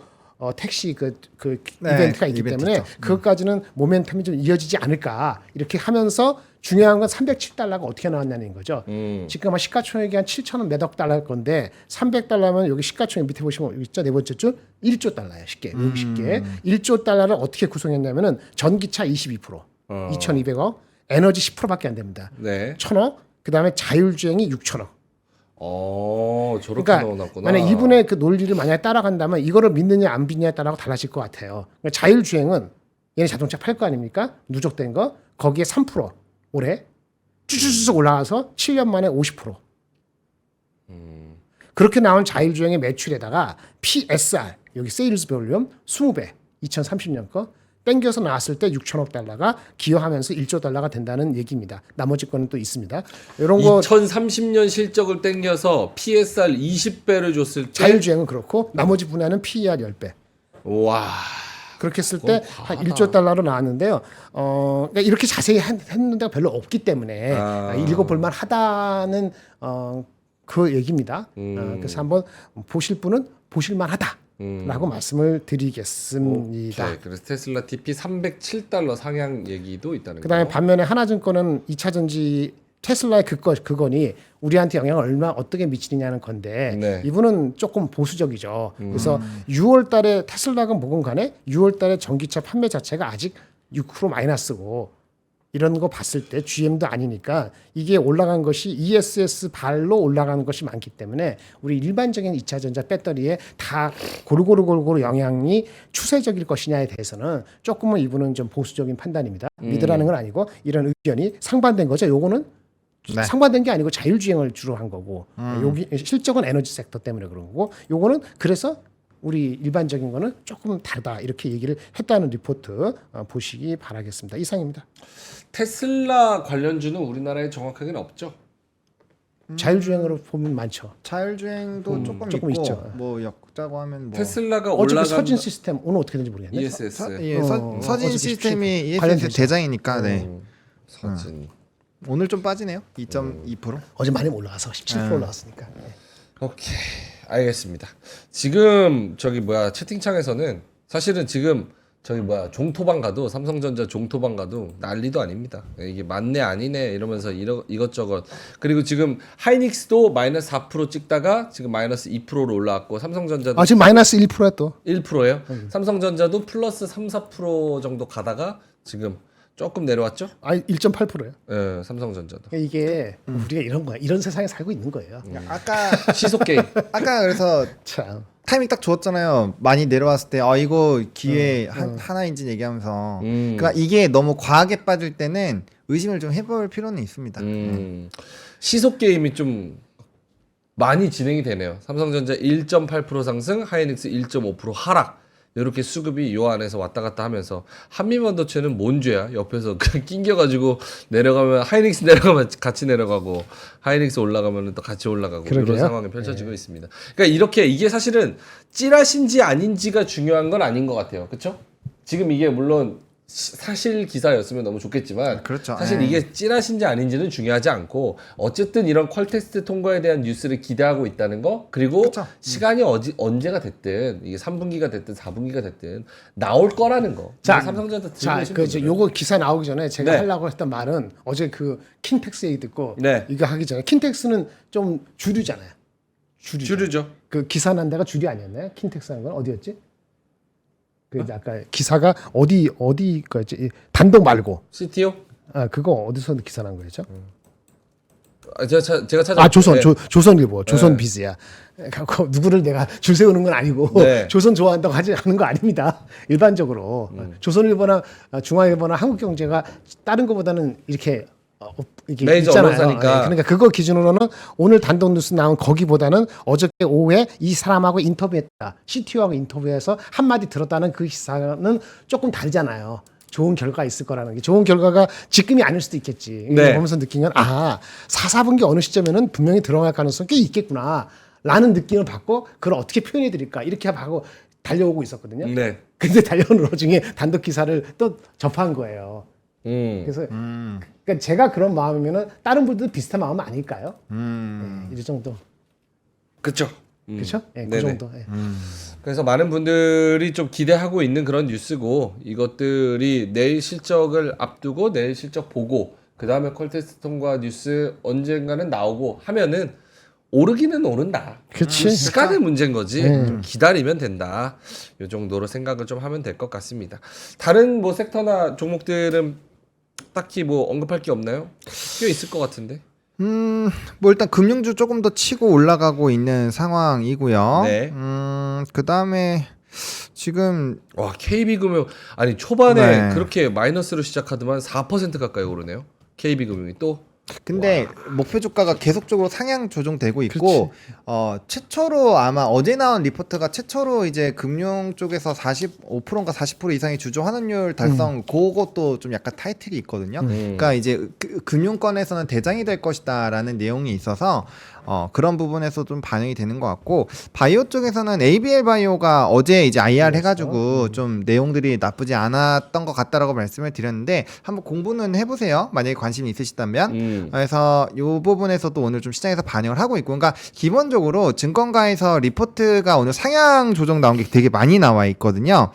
택시 이벤트가 있기 때문에 그것까지는 모멘텀이 좀 이어지지 않을까 이렇게 하면서 중요한 건 307달러가 어떻게 나왔냐는 거죠. 지금 아마 시가총액이 한 7천원 몇억 달러일 건데 300달러면 여기 시가총액 밑에 보시면 여기 있죠. 네 번째 줄 1조 달러예요. 쉽게 1조 달러를 어떻게 구성했냐면은 전기차 22% 2,200억 에너지 10%밖에 안 됩니다. 1,000억. 그다음에 자율주행이 6,000억. 저렇게 그러니까 넣어놨구나. 만약 이분의 그 논리를 만약에 따라간다면 이거를 믿느냐 안 믿느냐에 따라 달라질 것 같아요. 그러니까 자율주행은 얘네 자동차 팔 거 아닙니까? 누적된 거 거기에 3% 올해 쭈쭈쭈 올라가서 7년 만에 50%. 그렇게 나온 자율주행의 매출에다가 PSR 여기 세일즈 볼륨 20배 2030년 거 땡겨서 나왔을 때 6천억 달러가 기여하면서 1조 달러가 된다는 얘기입니다. 나머지 거는 또 있습니다. 이런 거 2030년 실적을 땡겨서 PSR 20배를 줬을 때 자율주행은 그렇고 나머지 분야는 PER 10배. 와. 그렇게 했을 때 한 1조 달러로 나왔는데요. 그러니까 이렇게 자세히 했는 데가 별로 없기 때문에 읽어볼만 하다는 그 얘기입니다. 그래서 한번 보실 분은 보실만 하다. 라고 말씀을 드리겠습니다. 오케이. 그래서 테슬라 TP 307달러 상향 얘기도 있다는 거죠. 그다음에 반면에 하나증권은 2차전지 테슬라의 그거니 우리한테 영향을 어떻게 미치느냐는 건데 이분은 조금 보수적이죠. 그래서 6월 달에 테슬라가 뭐건 간에 6월 달에 전기차 판매 자체가 아직 6% 마이너스고 이런 거 봤을 때 GM도 아니니까 이게 올라간 것이 ESS 발로 올라가는 것이 많기 때문에 우리 일반적인 2차전자 배터리에 다 고루고루 영향이 추세적일 것이냐에 대해서는 조금은 이분은 좀 보수적인 판단입니다. 믿으라는 건 아니고 이런 의견이 상반된 거죠. 요거는 상반된 게 아니고 자율주행을 주로 한 거고 여기 실적은 에너지 섹터 때문에 그런 거고 요거는 그래서 우리 일반적인 거는 조금 다르다 이렇게 얘기를 했다는 리포트 보시기 바라겠습니다. 이상입니다. 테슬라 관련주는 우리나라에 정확하게는 없죠. 자율주행으로 보면 많죠. 자율주행도 조금 있고 있죠. 뭐 엮자고 하면 뭐 테슬라가 어차피 올라간 서진 시스템 오늘 어떻게 되는지 모르겠네. ESS. 서진 시스템이 ESS 대장이니까 서진. 오늘 좀 빠지네요. 2.2%. 어제 많이 올라가서 17% 올라왔으니까. 오케이. 알겠습니다. 지금 채팅창에서는 사실은 지금 저기 뭐야 종토방 가도 삼성전자 종토방 가도 난리도 아닙니다. 이게 맞네 아니네 이러면서 이것저것 그리고 지금 하이닉스도 마이너스 4% 찍다가 지금 마이너스 2%로 올라왔고 삼성전자도 지금 마이너스 1%야 또. 1%예요. 삼성전자도 플러스 3-4% 정도 가다가 지금 조금 내려왔죠? 1.8%예요. 예, 삼성전자도. 이게 우리가 이런 거야. 이런 세상에 살고 있는 거예요. 아까 시속 게임. 아까 그래서 참. 타이밍 딱 좋았잖아요. 많이 내려왔을 때 이거 기회 하나인지 얘기하면서 그러니까 이게 너무 과하게 빠질 때는 의심을 좀 해볼 필요는 있습니다. 시속 게임이 좀 많이 진행이 되네요. 삼성전자 1.8% 상승, 하이닉스 1.5% 하락. 이렇게 수급이 요 안에서 왔다 갔다 하면서 한미반도체는 뭔 죄야? 옆에서 그냥 낑겨가지고 내려가면 하이닉스 내려가면 같이 내려가고 하이닉스 올라가면 또 같이 올라가고 그러게요. 이런 상황이 펼쳐지고 있습니다. 그러니까 이렇게 이게 사실은 찌라신지 아닌지가 중요한 건 아닌 것 같아요. 그렇죠? 지금 이게 물론 사실 기사였으면 너무 좋겠지만 그렇죠. 사실 이게 찌라신지 아닌지는 중요하지 않고 어쨌든 이런 퀄테스트 통과에 대한 뉴스를 기대하고 있다는 거 그리고 그렇죠. 시간이 언제가 됐든 이게 3분기가 됐든 4분기가 됐든 나올 거라는 거. 자, 삼성전자 자, 들고 계신 요거 기사 나오기 전에 제가 네. 하려고 했던 말은 어제 그 킨텍스 얘기 듣고 네. 이거 하기 전에 킨텍스는 좀 주류잖아요. 주류죠. 그 기사 난 데가 주류 아니었나요? 킨텍스 하는 건 어디였지? 그 아까 기사가 어디까지 단독 말고 CTO? 그거 어디서 기사 난 거였죠? 제가 찾아. 조선 조선일보 조선 비즈야. 갖고 누구를 내가 줄 세우는 건 아니고 네. 조선 좋아한다고 하지 않은 거 아닙니다. 일반적으로 조선일보나 중앙일보나 한국경제가 다른 것보다는 이렇게 메이저 있잖아요. 언론사니까. 그러니까 그거 기준으로는 오늘 단독 뉴스 나온 거기보다는 어저께 오후에 이 사람하고 인터뷰했다. CTO하고 인터뷰해서 한마디 들었다는 그 기사는 조금 다르잖아요. 좋은 결과가 있을 거라는 게 좋은 결과가 지금이 아닐 수도 있겠지. 네. 보면서 느낀 건 4분기 어느 시점에는 분명히 들어갈 가능성이 꽤 있겠구나 라는 느낌을 받고 그걸 어떻게 표현해 드릴까 이렇게 하고 달려오고 있었거든요. 네. 근데 달려오는 와중에 단독 기사를 또 접한 거예요. 그래서 그러니까 제가 그런 마음이면은 다른 분들도 비슷한 마음 아닐까요? 이 정도. 그렇죠. 그렇죠? 그 네네. 정도. 그래서 많은 분들이 좀 기대하고 있는 그런 뉴스고 이것들이 내일 실적을 앞두고 내일 실적 보고 그 다음에 퀄테스트 통과 뉴스 언젠가는 나오고 하면은 오르기는 오른다. 그치. 시간의 문제인 거지. 좀 기다리면 된다. 이 정도로 생각을 좀 하면 될 것 같습니다. 다른 뭐 섹터나 종목들은 딱히 뭐 언급할 게 없나요? 꽤 있을 것 같은데. 뭐 일단 금융주 조금 더 치고 올라가고 있는 상황이고요. 네. 그 다음에 지금 와 KB금융 아니 초반에 네. 그렇게 마이너스로 시작하더만 4% 가까이 오르네요. KB금융이 또. 근데 목표 주가가 계속적으로 상향 조정되고 있고 최초로 아마 어제 나온 리포트가 최초로 이제 금융 쪽에서 45%인가 40% 이상의 주주 환원율 달성 그것도 좀 약간 타이틀이 있거든요. 그러니까 이제 금융권에서는 대장이 될 것이다라는 내용이 있어서 그런 부분에서 좀 반영이 되는 것 같고 바이오 쪽에서는 ABL 바이오가 어제 이제 IR 해가지고 좀 내용들이 나쁘지 않았던 것 같다라고 말씀을 드렸는데 한번 공부는 해보세요. 만약에 관심이 있으시다면. 그래서 이 부분에서도 오늘 좀 시장에서 반영을 하고 있고 그러니까 기본적으로 증권가에서 리포트가 오늘 상향 조정 나온 게 되게 많이 나와 있거든요.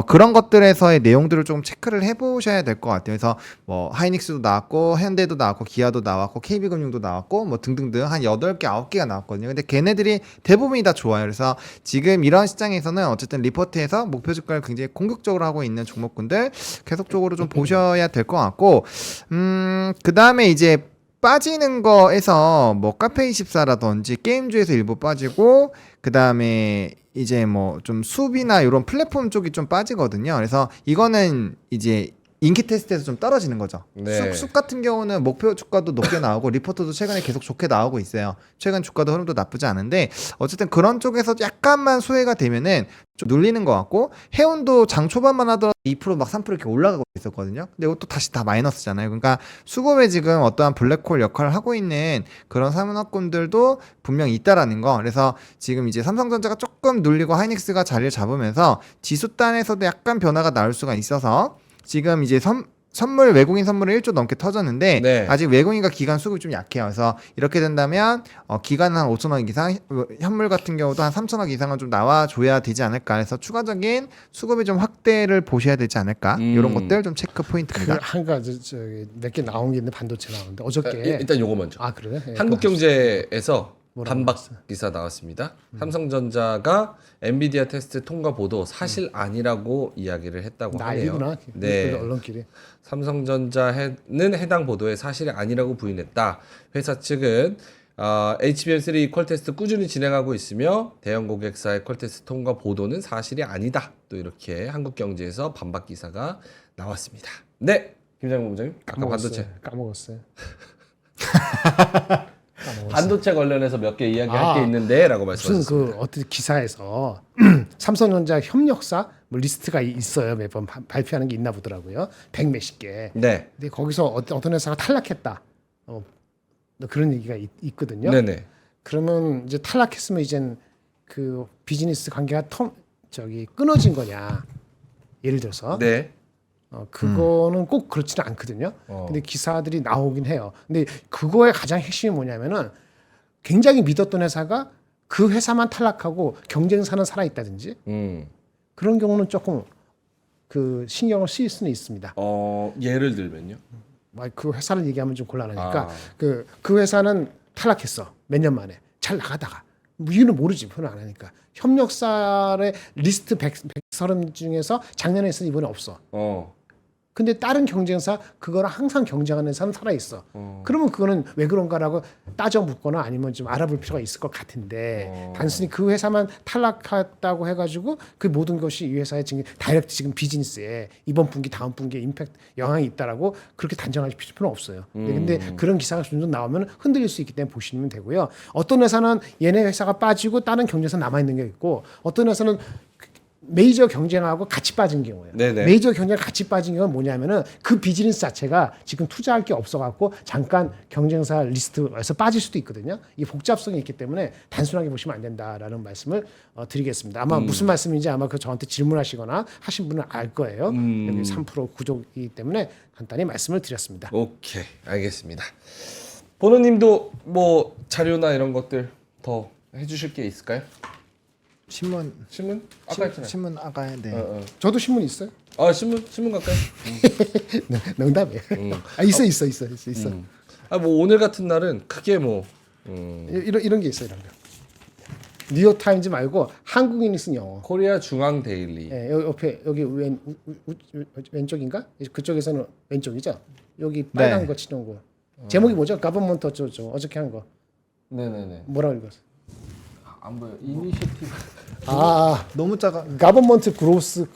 그런 것들에서의 내용들을 좀 체크를 해보셔야 될 것 같아요. 그래서 뭐 하이닉스도 나왔고 현대도 나왔고 기아도 나왔고 KB금융도 나왔고 뭐 등등등 한 8개 9개가 나왔거든요. 근데 걔네들이 대부분이 다 좋아요. 그래서 지금 이런 시장에서는 어쨌든 리포트에서 목표 주가를 굉장히 공격적으로 하고 있는 종목군들 계속적으로 좀 보셔야 될 것 같고 그 다음에 이제 빠지는 거에서 뭐 카페24라든지 게임주에서 일부 빠지고 그 다음에 이제 뭐 좀 수비나 이런 플랫폼 쪽이 좀 빠지거든요. 그래서 이거는 이제 인기 테스트에서 좀 떨어지는 거죠. 네. 쑥 같은 경우는 목표 주가도 높게 나오고 리포트도 최근에 계속 좋게 나오고 있어요. 최근 주가도 흐름도 나쁘지 않은데 어쨌든 그런 쪽에서 약간만 소외가 되면은 좀 눌리는 것 같고 해운도 장 초반만 하더라도 2% 막 3% 이렇게 올라가고 있었거든요. 근데 이것도 다시 다 마이너스잖아요. 그러니까 수급에 지금 어떠한 블랙홀 역할을 하고 있는 그런 산업군들도 분명히 있다라는 거. 그래서 지금 이제 삼성전자가 조금 눌리고 하이닉스가 자리를 잡으면서 지수단에서도 약간 변화가 나올 수가 있어서 지금 이제 선물 외국인 선물은 1조 넘게 터졌는데 네. 아직 외국인과 기관 수급이 좀 약해요. 그래서 이렇게 된다면 기관은 한 5천억 이상, 현물 같은 경우도 한 3천억 이상은 좀 나와줘야 되지 않을까. 그래서 추가적인 수급이 좀 확대를 보셔야 되지 않을까. 이런 것들 좀 체크 포인트입니다. 한 가지 몇 개 나온 게 있는데 반도체 나오는데 어저께 일단 요거 먼저. 아 그래요? 예, 한국경제에서 뭐라고 반박 기사 나왔습니다. 삼성전자가 엔비디아 테스트 통과 보도 사실 아니라고 이야기를 했다고 하네요. 난리구나. 네. 언론끼리. 삼성전자는 해당 보도에 사실이 아니라고 부인했다. 회사 측은 HBM3 퀄 테스트 꾸준히 진행하고 있으며 대형 고객사의 퀄 테스트 통과 보도는 사실이 아니다. 또 이렇게 한국경제에서 반박 기사가 나왔습니다. 네, 김장훈 본부장님. 아까 반도체. 까먹었어요. 반도체 관련해서 몇 개 이야기할 게 있는데라고 무슨 말씀하셨습니다. 그 어떤 기사에서 삼성전자 협력사 뭐 리스트가 있어요. 매번 발표하는 게 있나 보더라고요. 100몇십 개. 네, 근데 거기서 어떤 회사가 탈락했다. 그런 얘기가 있거든요. 네네. 그러면 이제 탈락했으면 이젠 그 비즈니스 관계가 끊어진 거냐? 예를 들어서 네. 그거는 꼭 그렇지는 않거든요. 근데 기사들이 나오긴 해요. 근데 그거의 가장 핵심이 뭐냐면은 굉장히 믿었던 회사가 그 회사만 탈락하고 경쟁사는 살아 있다든지 그런 경우는 조금 그 신경을 쓰일 수는 있습니다. 예를 들면요. 그 회사를 얘기하면 좀 곤란하니까 아. 그 회사는 탈락했어. 몇 년 만에 잘 나가다가 이유는 모르지. 표현 안 하니까. 협력사의 리스트 130 중에서 작년에 있어 이번에 없어. 근데 다른 경쟁사 그거랑 항상 경쟁하는 회사는 살아 있어. 그러면 그거는 왜 그런가라고 따져 묻거나 아니면 좀 알아볼 필요가 있을 것 같은데 단순히 그 회사만 탈락했다고 해가지고 그 모든 것이 이 회사의 지금 다이렉트 지금 비즈니스에 이번 분기 다음 분기에 임팩트 영향이 있다라고 그렇게 단정하실 필요는 없어요. 근데 그런 기사가 종종 나오면 흔들릴 수 있기 때문에 보시면 되고요. 어떤 회사는 얘네 회사가 빠지고 다른 경쟁사 남아 있는 게 있고 어떤 회사는 메이저 경쟁하고 같이 빠진 경우예요. 네네. 메이저 경쟁 같이 빠진 경우는 뭐냐면은 그 비즈니스 자체가 지금 투자할 게 없어갖고 잠깐 경쟁사 리스트에서 빠질 수도 있거든요. 이 복잡성이 있기 때문에 단순하게 보시면 안 된다라는 말씀을 드리겠습니다. 아마 무슨 말씀인지 아마 그 저한테 질문하시거나 하신 분은 알 거예요. 여기 3% 구조이기 때문에 간단히 말씀을 드렸습니다. 오케이, 알겠습니다. 보노님도 뭐 자료나 이런 것들 더 해주실 게 있을까요? 신문 아까 했잖아요. 신문 아까 네. 저도 신문 있어요? 신문 갈까요? 네, 농담이에요. 있어. 뭐 오늘 같은 날은 크게 뭐 이런 게 있어요. 이런 거. 뉴욕 타임즈 말고 한국인이 쓴 영어. 코리아 중앙 데일리. 예, 옆에 여기 왼쪽인가? 그쪽에서는 왼쪽이죠. 여기 빨간 네. 거 치는 거. 제목이 뭐죠? 가버먼트 어저께 한 거. 네네네. 뭐라고 읽었어? 안 보여. 이니셔티브. 너무 작아. 가버먼트 그로스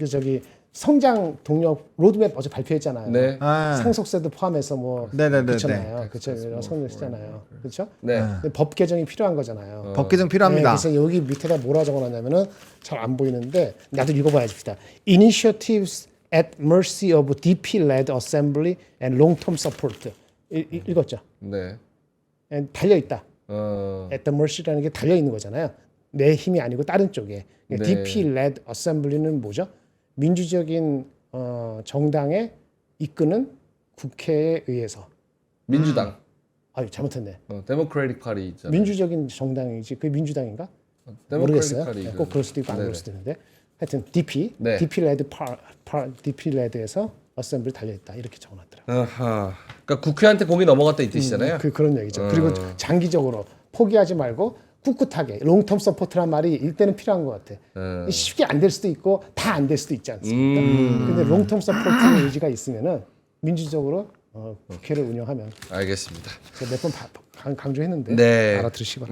저기 성장 동력 로드맵 어제 발표했잖아요. 네. 상속세도 포함해서 뭐 네네네네. 그렇잖아요. 그렇죠. 성공했잖아요. 그렇죠? 네. 근데 법 개정이 필요한 거잖아요. 법 개정 필요합니다. 네, 그래서 여기 밑에다 뭐라 적어놨냐면은 잘 안 보이는데 나도 읽어봐야지. Initiatives at mercy of DP-led assembly and long-term support. 읽었죠? 네. 달려 있다. 어. at the mercy라는 게 달려 있는 거잖아요. 내 힘이 아니고 다른 쪽에. 네. DP-led assembly는 뭐죠? 민주적인 정당에 이끄는 국회에 의해서. 민주당. 잘못했네. 데모크래틱 파리 있잖아요. 민주적인 정당이지. 그게 민주당인가? 모르겠어요. 데모크래틱 꼭 그럴 수도 있고 안 그럴 수도 있는데 하여튼 DP, 네. DP-led에서 어셈블리 달려있다 이렇게 적어놨더라고요. 아하. 그러니까 국회한테 공이 넘어갔다 이 뜻이잖아요. 그런 얘기죠. 그리고 장기적으로 포기하지 말고 꿋꿋하게 롱텀 서포트란 말이 일대는 필요한 것 같아. 쉽게 안 될 수도 있고 다 안 될 수도 있지 않습니까? 근데 롱텀 서포트의 의지가 있으면은 민주적으로 국회를 운영하면 알겠습니다. 제가 몇 번 강조했는데 네. 알아들으시고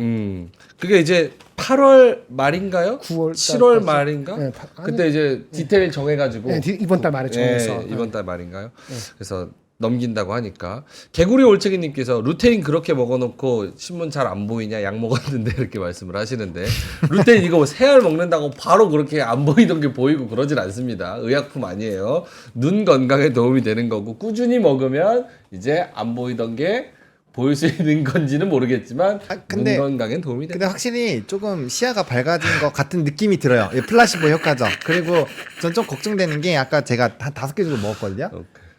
그게 이제 8월 말인가요? 9월 7월 말인가? 네, 그때 이제 디테일 정해가지고 이번 달 말에 정해서 이번 달 말인가요? 그래서 넘긴다고 하니까 개구리 올챙이님께서 루테인 그렇게 먹어놓고 신문 잘 안 보이냐 약 먹었는데 이렇게 말씀을 하시는데 루테인 이거 새 알 먹는다고 바로 그렇게 안 보이던 게 보이고 그러진 않습니다. 의약품 아니에요. 눈 건강에 도움이 되는 거고 꾸준히 먹으면 이제 안 보이던 게 보일 수 있는 건지는 모르겠지만 근데, 눈 건강엔 도움이 된다. 근데 확실히 조금 시야가 밝아진 것 같은 느낌이 들어요. 플라시보 효과죠. 그리고 전 좀 걱정되는 게 아까 제가 한 5개 정도 먹었거든요.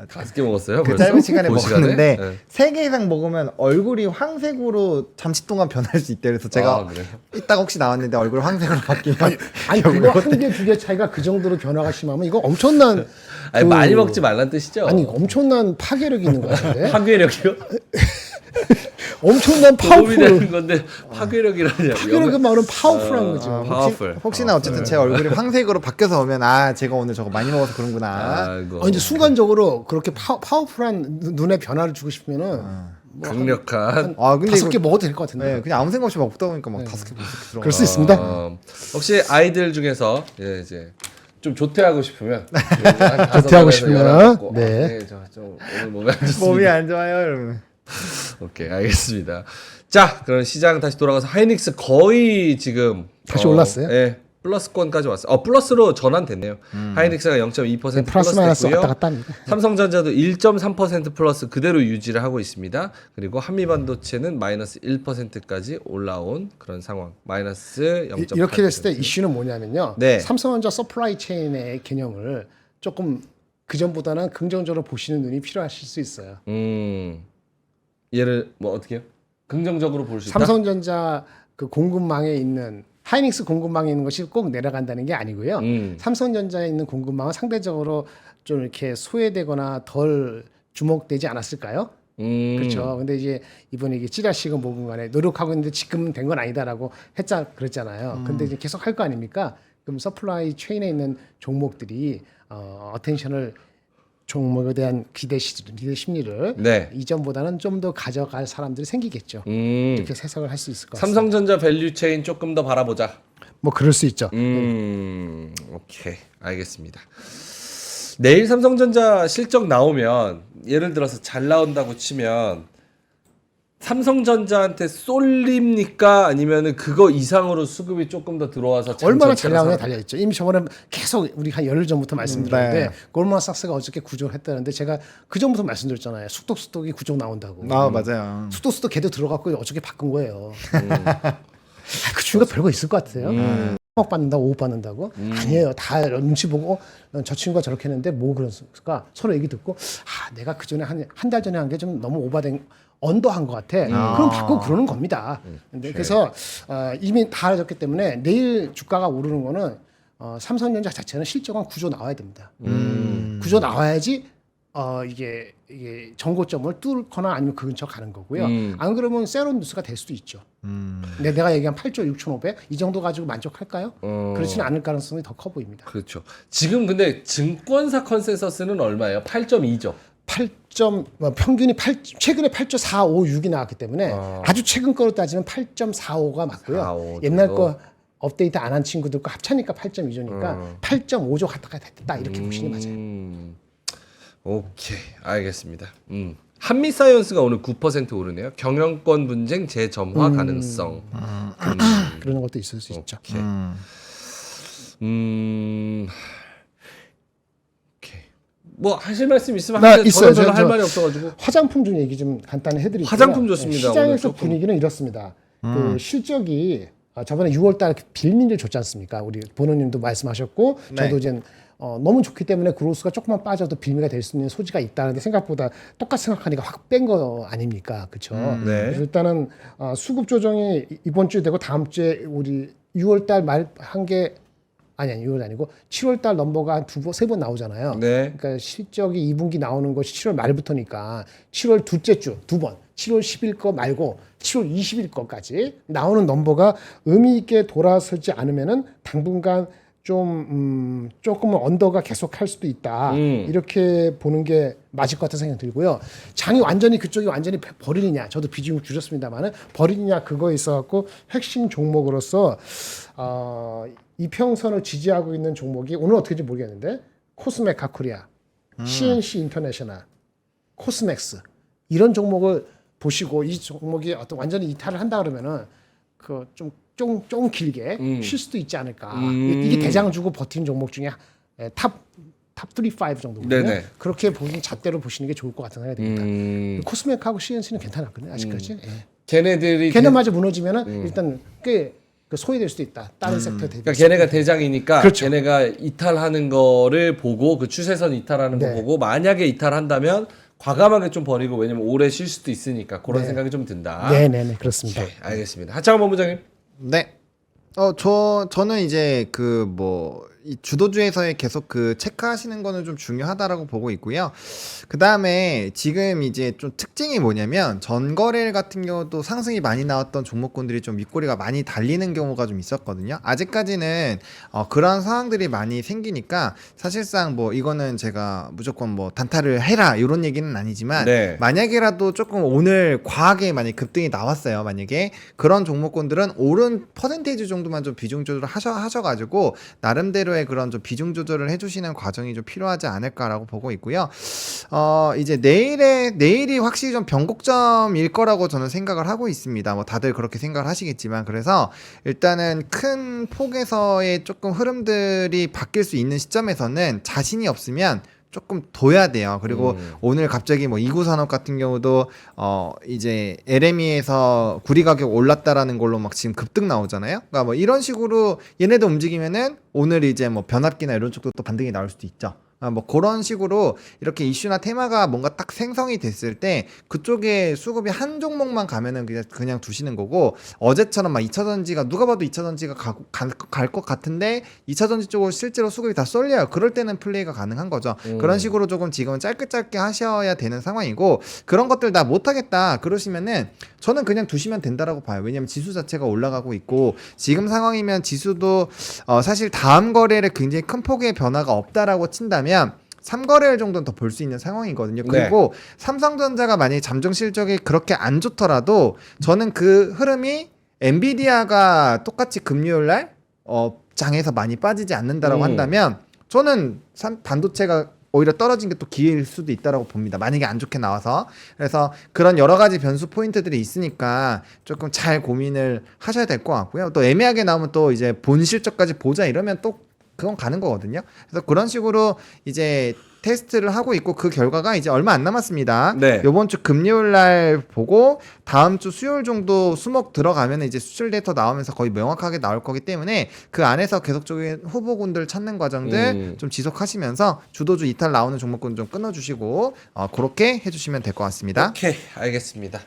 5개 먹었어요? 그 벌써? 짧은 시간에 그 먹었는데 네. 3개 이상 먹으면 얼굴이 황색으로 잠시 동안 변할 수 있대. 그래서 제가 그래요? 이따가 혹시 나왔는데 얼굴 황색으로 바뀌면 아니 그거 한 개 두 개 차이가 그 정도로 변화가 심하면 이거 엄청난 아니 많이 먹지 말란 뜻이죠. 아니 엄청난 파괴력이 있는 것 같은데. 파괴력이요? 엄청난 도움이 되는 파워풀. 건데 파괴력이라니. 파괴력은 말은 파워풀한 거죠. 파워풀. 혹시나 어쨌든 제 얼굴이 황색으로 바뀌어서 오면 제가 오늘 저거 많이 먹어서 그런구나. 아이고. 이제 순간적으로 그렇게 파워풀한 눈의 변화를 주고 싶으면은 강력한. 근데 5개 이거 먹어도 될 것 같은데. 네, 그냥 아무 생각 없이 먹다 보니까 막 5개 들어. 그럴 수 있습니다. 혹시 아이들 중에서 이제 좀 조퇴하고 싶으면 조퇴하고 싶으면 네. 좀 오늘 몸이 안 좋습니다. 몸이 안 좋아요, 여러분. 오케이, 알겠습니다. 자, 그럼 시장 다시 돌아가서 하이닉스 거의 지금 다시 올랐어요? 네, 플러스권까지 왔어요. 플러스로 전환됐네요. 하이닉스가 0.2% 플러스 플러스 마이너스 됐고요. 왔다 갔다 합니다. 삼성전자도 1.3% 플러스 그대로 유지를 하고 있습니다. 그리고 한미반도체는 마이너스 1%까지 올라온 그런 상황. 마이너스 0.8%. 이렇게 됐을 때 이슈는 뭐냐면요. 네. 삼성전자 서플라이 체인의 개념을 조금 그 전보다는 긍정적으로 보시는 눈이 필요하실 수 있어요. 얘를 뭐 어떻게요? 긍정적으로 볼 수 있다. 삼성전자 그 공급망에 있는 하이닉스 공급망에 있는 것이 꼭 내려간다는 게 아니고요. 삼성전자에 있는 공급망은 상대적으로 좀 이렇게 소외되거나 덜 주목되지 않았을까요? 그렇죠. 근데 이제 이번에 이게 찌라시건 뭐건 간에 노력하고 있는데 지금 된 건 아니다라고 그랬잖아요. 근데 이제 계속 할 거 아닙니까? 그럼 서플라이 체인에 있는 종목들이 어텐션을 종목에 대한 기대 심리를 네. 이전보다는 좀 더 가져갈 사람들이 생기겠죠. 이렇게 해석을 할 수 있을 것 같습니다. 삼성전자 밸류 체인 조금 더 바라보자. 뭐 그럴 수 있죠. 오케이, 알겠습니다. 내일 삼성전자 실적 나오면 예를 들어서 잘 나온다고 치면 삼성전자한테 쏠립니까? 아니면은 그거 이상으로 수급이 조금 더 들어와서 얼마나 잘 나오냐 달려있죠. 이미 저번에 계속 우리 한 열흘 전부터 말씀드렸는데 네. 골드만삭스가 어저께 구조를 했다는데 제가 그 전부터 말씀드렸잖아요. 숙독이 구조 나온다고. 맞아요. 숙독 걔도 들어갔고 어저께 바꾼 거예요. 그 친구가 별거 있을 것 같아요. 3억 받는다고 5억 받는다고? 아니에요. 다 눈치 보고 저 친구가 저렇게 했는데 뭐 그랬을까? 서로 얘기 듣고 내가 그 전에 한 달 전에 한 게 좀 너무 오바된 언더한 것 같아. 그럼 바꾸고 그러는 겁니다. 근데 그래서 이미 다 알아졌기 때문에 내일 주가가 오르는 거는 삼성전자 자체는 실적은 구조 나와야 됩니다. 구조 나와야지 이게 정고점을 뚫거나 아니면 그 근처 가는 거고요. 안 그러면 세론 뉴스가 될 수도 있죠. 근데 내가 얘기한 8조 6,500 이 정도 가지고 만족할까요? 그렇지는 않을 가능성이 더 커 보입니다. 그렇죠. 지금 근데 증권사 컨센서스는 얼마예요? 8.2죠. 평균이 최근에 8.456이 나왔기 때문에 아주 최근 거로 따지면 8.45가 맞고요. 45 옛날 거 업데이트 안 한 친구들과 합차니까 8.2조니까 8.5조 갔다가 됐다 이렇게 보시는 게 맞아요. 오케이, 알겠습니다. 한미사이언스가 오늘 9% 오르네요. 경영권 분쟁 재점화 가능성. 그런 것도 있을 수 있죠. 오케이. 뭐 하실 말씀 있으면 하세요. 있어요. 저는 할 말이 없어가지고. 화장품 중 얘기 좀 간단히 해드릴게요. 화장품 좋습니다. 시장에서 오늘 조금. 분위기는 이렇습니다. 그 실적이 저번에 6월달 빌미를 줬지 않습니까? 우리 본원님도 말씀하셨고 저도 이제 너무 좋기 때문에 그로스가 조금만 빠져도 빌미가 될 수 있는 소지가 있다는데 생각보다 똑같이 생각하니까 확 뺀 거 아닙니까? 그렇죠? 네. 그래서 일단은 수급 조정이 이번 주에 되고 다음 주에 우리 6월달 말 한 게 아니 6월 아니고 7월달 넘버가 한 세 번 나오잖아요. 네. 그러니까 실적이 2분기 나오는 것이 7월 말부터니까 7월 둘째 주 2번, 7월 10일 거 말고 7월 20일 거까지 나오는 넘버가 의미 있게 돌아서지 않으면은 당분간 좀 조금은 언더가 계속할 수도 있다. 이렇게 보는 게 맞을 것 같은 생각이 들고요. 장이 완전히 그쪽이 완전히 버리느냐, 저도 비중 줄였습니다만은 버리느냐 그거에 있어갖고 핵심 종목으로서 이평선을 지지하고 있는 종목이 오늘 어떻게인지 모르겠는데 코스메카 코리아, CNC 인터내셔널, 코스맥스 이런 종목을 보시고 이 종목이 어떤 완전히 이탈을 한다 그러면은 그 좀 길게 쉴 수도 있지 않을까. 이게 대장 주고 버틴 종목 중에 탑 35 정도거든요. 네네. 그렇게 보는 잣대로 보시는 게 좋을 것 같은 생각이 듭니다. 코스맥하고 CNC는 괜찮았거든요. 아직까지. 예. 걔네들이 걔네마저 무너지면은 일단 꽤 소외될 수도 있다. 다른 섹터에 대비. 그러니까 걔네가 대장이니까 그렇죠. 걔네가 이탈하는 거를 보고 그 추세선 이탈하는 거 네. 보고 만약에 이탈한다면 과감하게 좀 버리고 왜냐면 오래 쉴 수도 있으니까 그런 네. 생각이 좀 든다. 네네네 그렇습니다. 오케이, 알겠습니다. 하창원 본부장님. 네. 저는 이제 이 주도주에서의 계속 그 체크하시는 거는 좀 중요하다라고 보고 있고요. 그 다음에 지금 이제 좀 특징이 뭐냐면 전거래일 같은 경우도 상승이 많이 나왔던 종목군들이 좀 윗꼬리가 많이 달리는 경우가 좀 있었거든요. 아직까지는 그런 상황들이 많이 생기니까 사실상 이거는 제가 무조건 단타를 해라 이런 얘기는 아니지만 네. 만약이라도 조금 오늘 과하게 만약 급등이 나왔어요. 만약에 그런 종목군들은 오른 퍼센테이지 정도만 좀 비중 조절을 하셔가지고 나름대로의 그런 좀 비중 조절을 해주시는 과정이 좀 필요하지 않을까라고 보고 있고요. 이제 내일이 확실히 좀 변곡점일 거라고 저는 생각을 하고 있습니다. 다들 그렇게 생각을 하시겠지만 그래서 일단은 큰 폭에서의 조금 흐름들이 바뀔 수 있는 시점에서는 자신이 없으면 조금 둬야 돼요. 그리고 오늘 갑자기 이구산업 같은 경우도 이제 LME에서 구리 가격 올랐다라는 걸로 막 지금 급등 나오잖아요. 그러니까 이런 식으로 얘네도 움직이면은 오늘 이제 변압기나 이런 쪽도 또 반등이 나올 수도 있죠. 그런 식으로 이렇게 이슈나 테마가 뭔가 딱 생성이 됐을 때 그쪽에 수급이 한 종목만 가면은 그냥 두시는 거고 어제처럼 2차전지가 누가 봐도 2차전지가 갈 것 같은데 2차전지 쪽으로 실제로 수급이 다 쏠려요. 그럴 때는 플레이가 가능한 거죠. 그런 식으로 조금 지금은 짧게 하셔야 되는 상황이고 그런 것들 다 못하겠다 그러시면은 저는 그냥 두시면 된다라고 봐요. 왜냐면 지수 자체가 올라가고 있고 지금 상황이면 지수도 사실 다음 거래일에 굉장히 큰 폭의 변화가 없다라고 친다면 3거래일 정도는 더 볼 수 있는 상황이거든요. 그리고 삼성전자가 만약에 잠정 실적이 그렇게 안 좋더라도 저는 그 흐름이 엔비디아가 똑같이 금요일 날 장에서 많이 빠지지 않는다라고 한다면 저는 반도체가 오히려 떨어진 게 또 기회일 수도 있다라고 봅니다. 만약에 안 좋게 나와서. 그래서 그런 여러 가지 변수 포인트들이 있으니까 조금 잘 고민을 하셔야 될 것 같고요. 또 애매하게 나오면 또 이제 본 실적까지 보자 이러면 또 그건 가는 거거든요. 그래서 그런 식으로 이제 테스트를 하고 있고 그 결과가 이제 얼마 안 남았습니다. 네. 이번 주 금요일 날 보고 다음 주 수요일 정도 수목 들어가면 이제 수출 데이터 나오면서 거의 명확하게 나올 거기 때문에 그 안에서 계속적인 후보군들 찾는 과정들 좀 지속하시면서 주도주 이탈 나오는 종목군 좀 끊어주시고 그렇게 해주시면 될 것 같습니다. 오케이, 알겠습니다.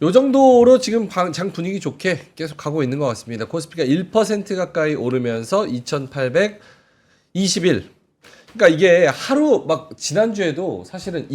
요 정도로 지금 장 분위기 좋게 계속 가고 있는 것 같습니다. 코스피가 1% 가까이 오르면서 2,821. 그러니까 이게 하루 지난주에도 사실은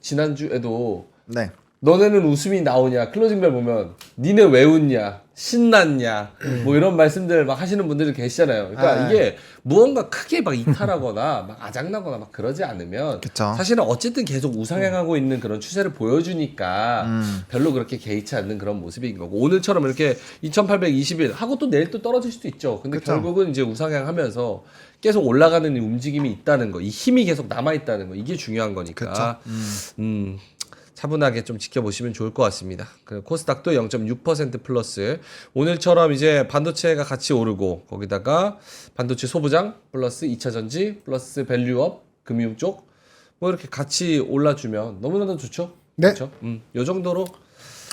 지난주에도 네. 너네는 웃음이 나오냐 클로징벨 보면 니네 왜 웃냐 신났냐 이런 말씀들 하시는 분들이 계시잖아요. 그러니까 이게 무언가 크게 이탈하거나 아작나거나 그러지 않으면 그쵸. 사실은 어쨌든 계속 우상향하고 있는 그런 추세를 보여주니까 별로 그렇게 개의치 않는 그런 모습인 거고 오늘처럼 이렇게 2,821 하고 또 내일 또 떨어질 수도 있죠. 근데 그쵸. 결국은 이제 우상향하면서 계속 올라가는 이 움직임이 있다는 거, 이 힘이 계속 남아 있다는 거 이게 중요한 거니까. 차분하게 좀 지켜보시면 좋을 것 같습니다. 그 코스닥도 0.6% 플러스. 오늘처럼 이제 반도체가 같이 오르고 거기다가 반도체 소부장 플러스 2차전지 플러스 밸류업 금융 쪽 이렇게 같이 올라주면 너무나도 좋죠. 네. 그렇죠. 요 정도로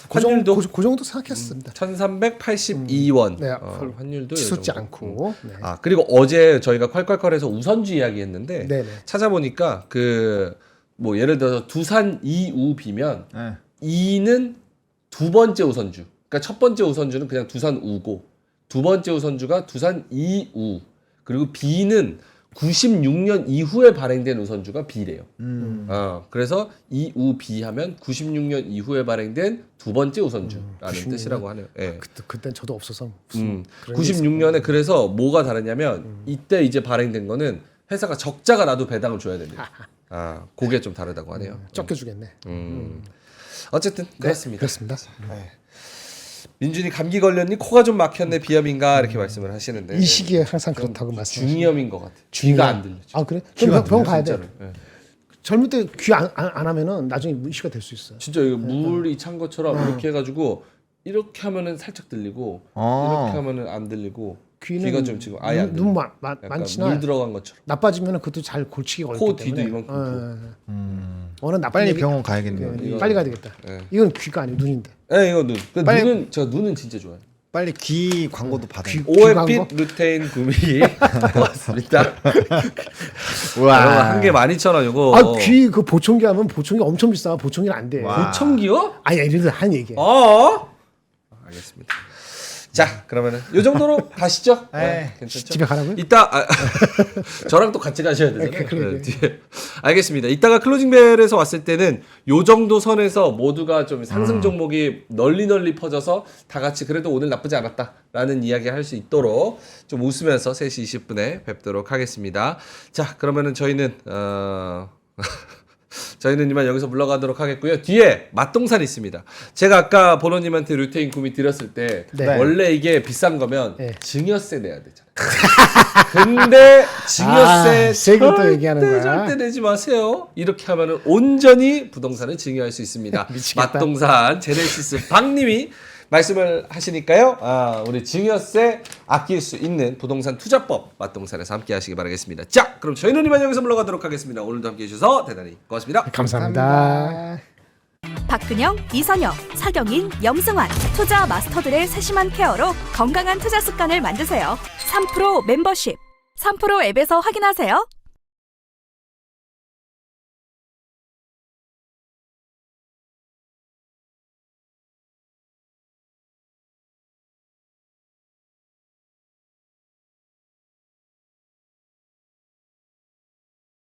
그 환율도 정도 생각했습니다. 1,382원. 네, 환율도 요 치솟지 정도. 않고. 네. 그리고 어제 저희가 콸콸콸에서 우선주 이야기했는데 네네. 찾아보니까 예를 들어서 두산 2우비면 2는 두 번째 우선주. 그러니까 첫 번째 우선주는 그냥 두산 우고 두 번째 우선주가 두산 2우 그리고 B는 96년 이후에 발행된 우선주가 B래요. 그래서 2우 B 하면 96년 이후에 발행된 두 번째 우선주라는 뜻이라고 하네요. 예. 그땐 저도 없어서 무슨 96년에 그래서 뭐가 다르냐면 이때 이제 발행된 거는 회사가 적자가 나도 배당을 줘야 된대요. 그게 좀 다르다고 하네요. 쫓겨주겠네. 어쨌든 그렇습니다. 그렇습니다. 민준이 감기 걸렸니? 코가 좀 막혔네. 비염인가? 이렇게 말씀을 하시는데 이 시기에 항상 그렇다고 말씀하시죠. 중이염인 것 같아. 귀가 안 들려. 그래? 그럼 병원 가야 돼. 진짜로. 예. 젊을 때 귀 안 하면은 나중에 이슈가 될 수 있어요. 진짜 이거 물이 찬 것처럼 이렇게 해가지고 이렇게 하면은 살짝 들리고 이렇게 하면은 안 들리고 귀가 좀 지금 아예 안 들려. 눈 약간 많지나 물 들어간 것처럼. 나빠지면은 그것도 잘 골치기가 어렵기 코 때문에. 뒤도 이만큼. 오늘 나쁜 빨리 얘기- 병원 가야겠네요. 빨리 가야 되겠다. 예. 이건 귀가 아니고 눈인데. 네, 이거 눈. 빨리- 제가 눈은 진짜 좋아요. 빨리 귀 광고도 받아요. 오에핏 루테인 구미 고맙습니다. 와. 한 개 12,000원 이거. 아, 귀 그 보청기 하면 보청기 엄청 비싸. 보청기는 안 돼. 와. 보청기요? 아니, 예를 들어 한 얘기야. 알겠습니다. 자, 그러면은 요 정도로 가시죠. 네. 괜찮죠? 집에 가라고요? 이따 저랑 또 같이 가셔야 되잖아요. 그러게. 뒤에. 알겠습니다. 이따가 클로징벨에서 왔을 때는 요 정도 선에서 모두가 좀 상승 종목이 널리 퍼져서 다 같이 그래도 오늘 나쁘지 않았다라는 이야기 할 수 있도록 좀 웃으면서 3시 20분에 뵙도록 하겠습니다. 자, 그러면은 저희는 저희는 이만 여기서 물러가도록 하겠고요. 뒤에 맛동산 있습니다. 제가 아까 보노님한테 루테인 구미 드렸을 때 네. 원래 이게 비싼 거면 네. 증여세 내야 되잖아요. 근데 증여세 세금 또 얘기하는 거야. 절대 내지 마세요. 이렇게 하면은 온전히 부동산을 증여할 수 있습니다. 미치겠다. 맛동산 제네시스 박님이 말씀을 하시니까요. 우리 증여세 아낄 수 있는 부동산 투자법 맛동산에서 함께 하시기 바라겠습니다. 자, 그럼 저희는 이만 여기서 물러가도록 하겠습니다. 오늘도 함께 해주셔서 대단히 고맙습니다. 감사합니다. 박근영, 이선영, 사경인, 염승환 투자 마스터들의 세심한 케어로 건강한 투자 습관을 만드세요. 3프로 멤버십 3프로 앱에서 확인하세요.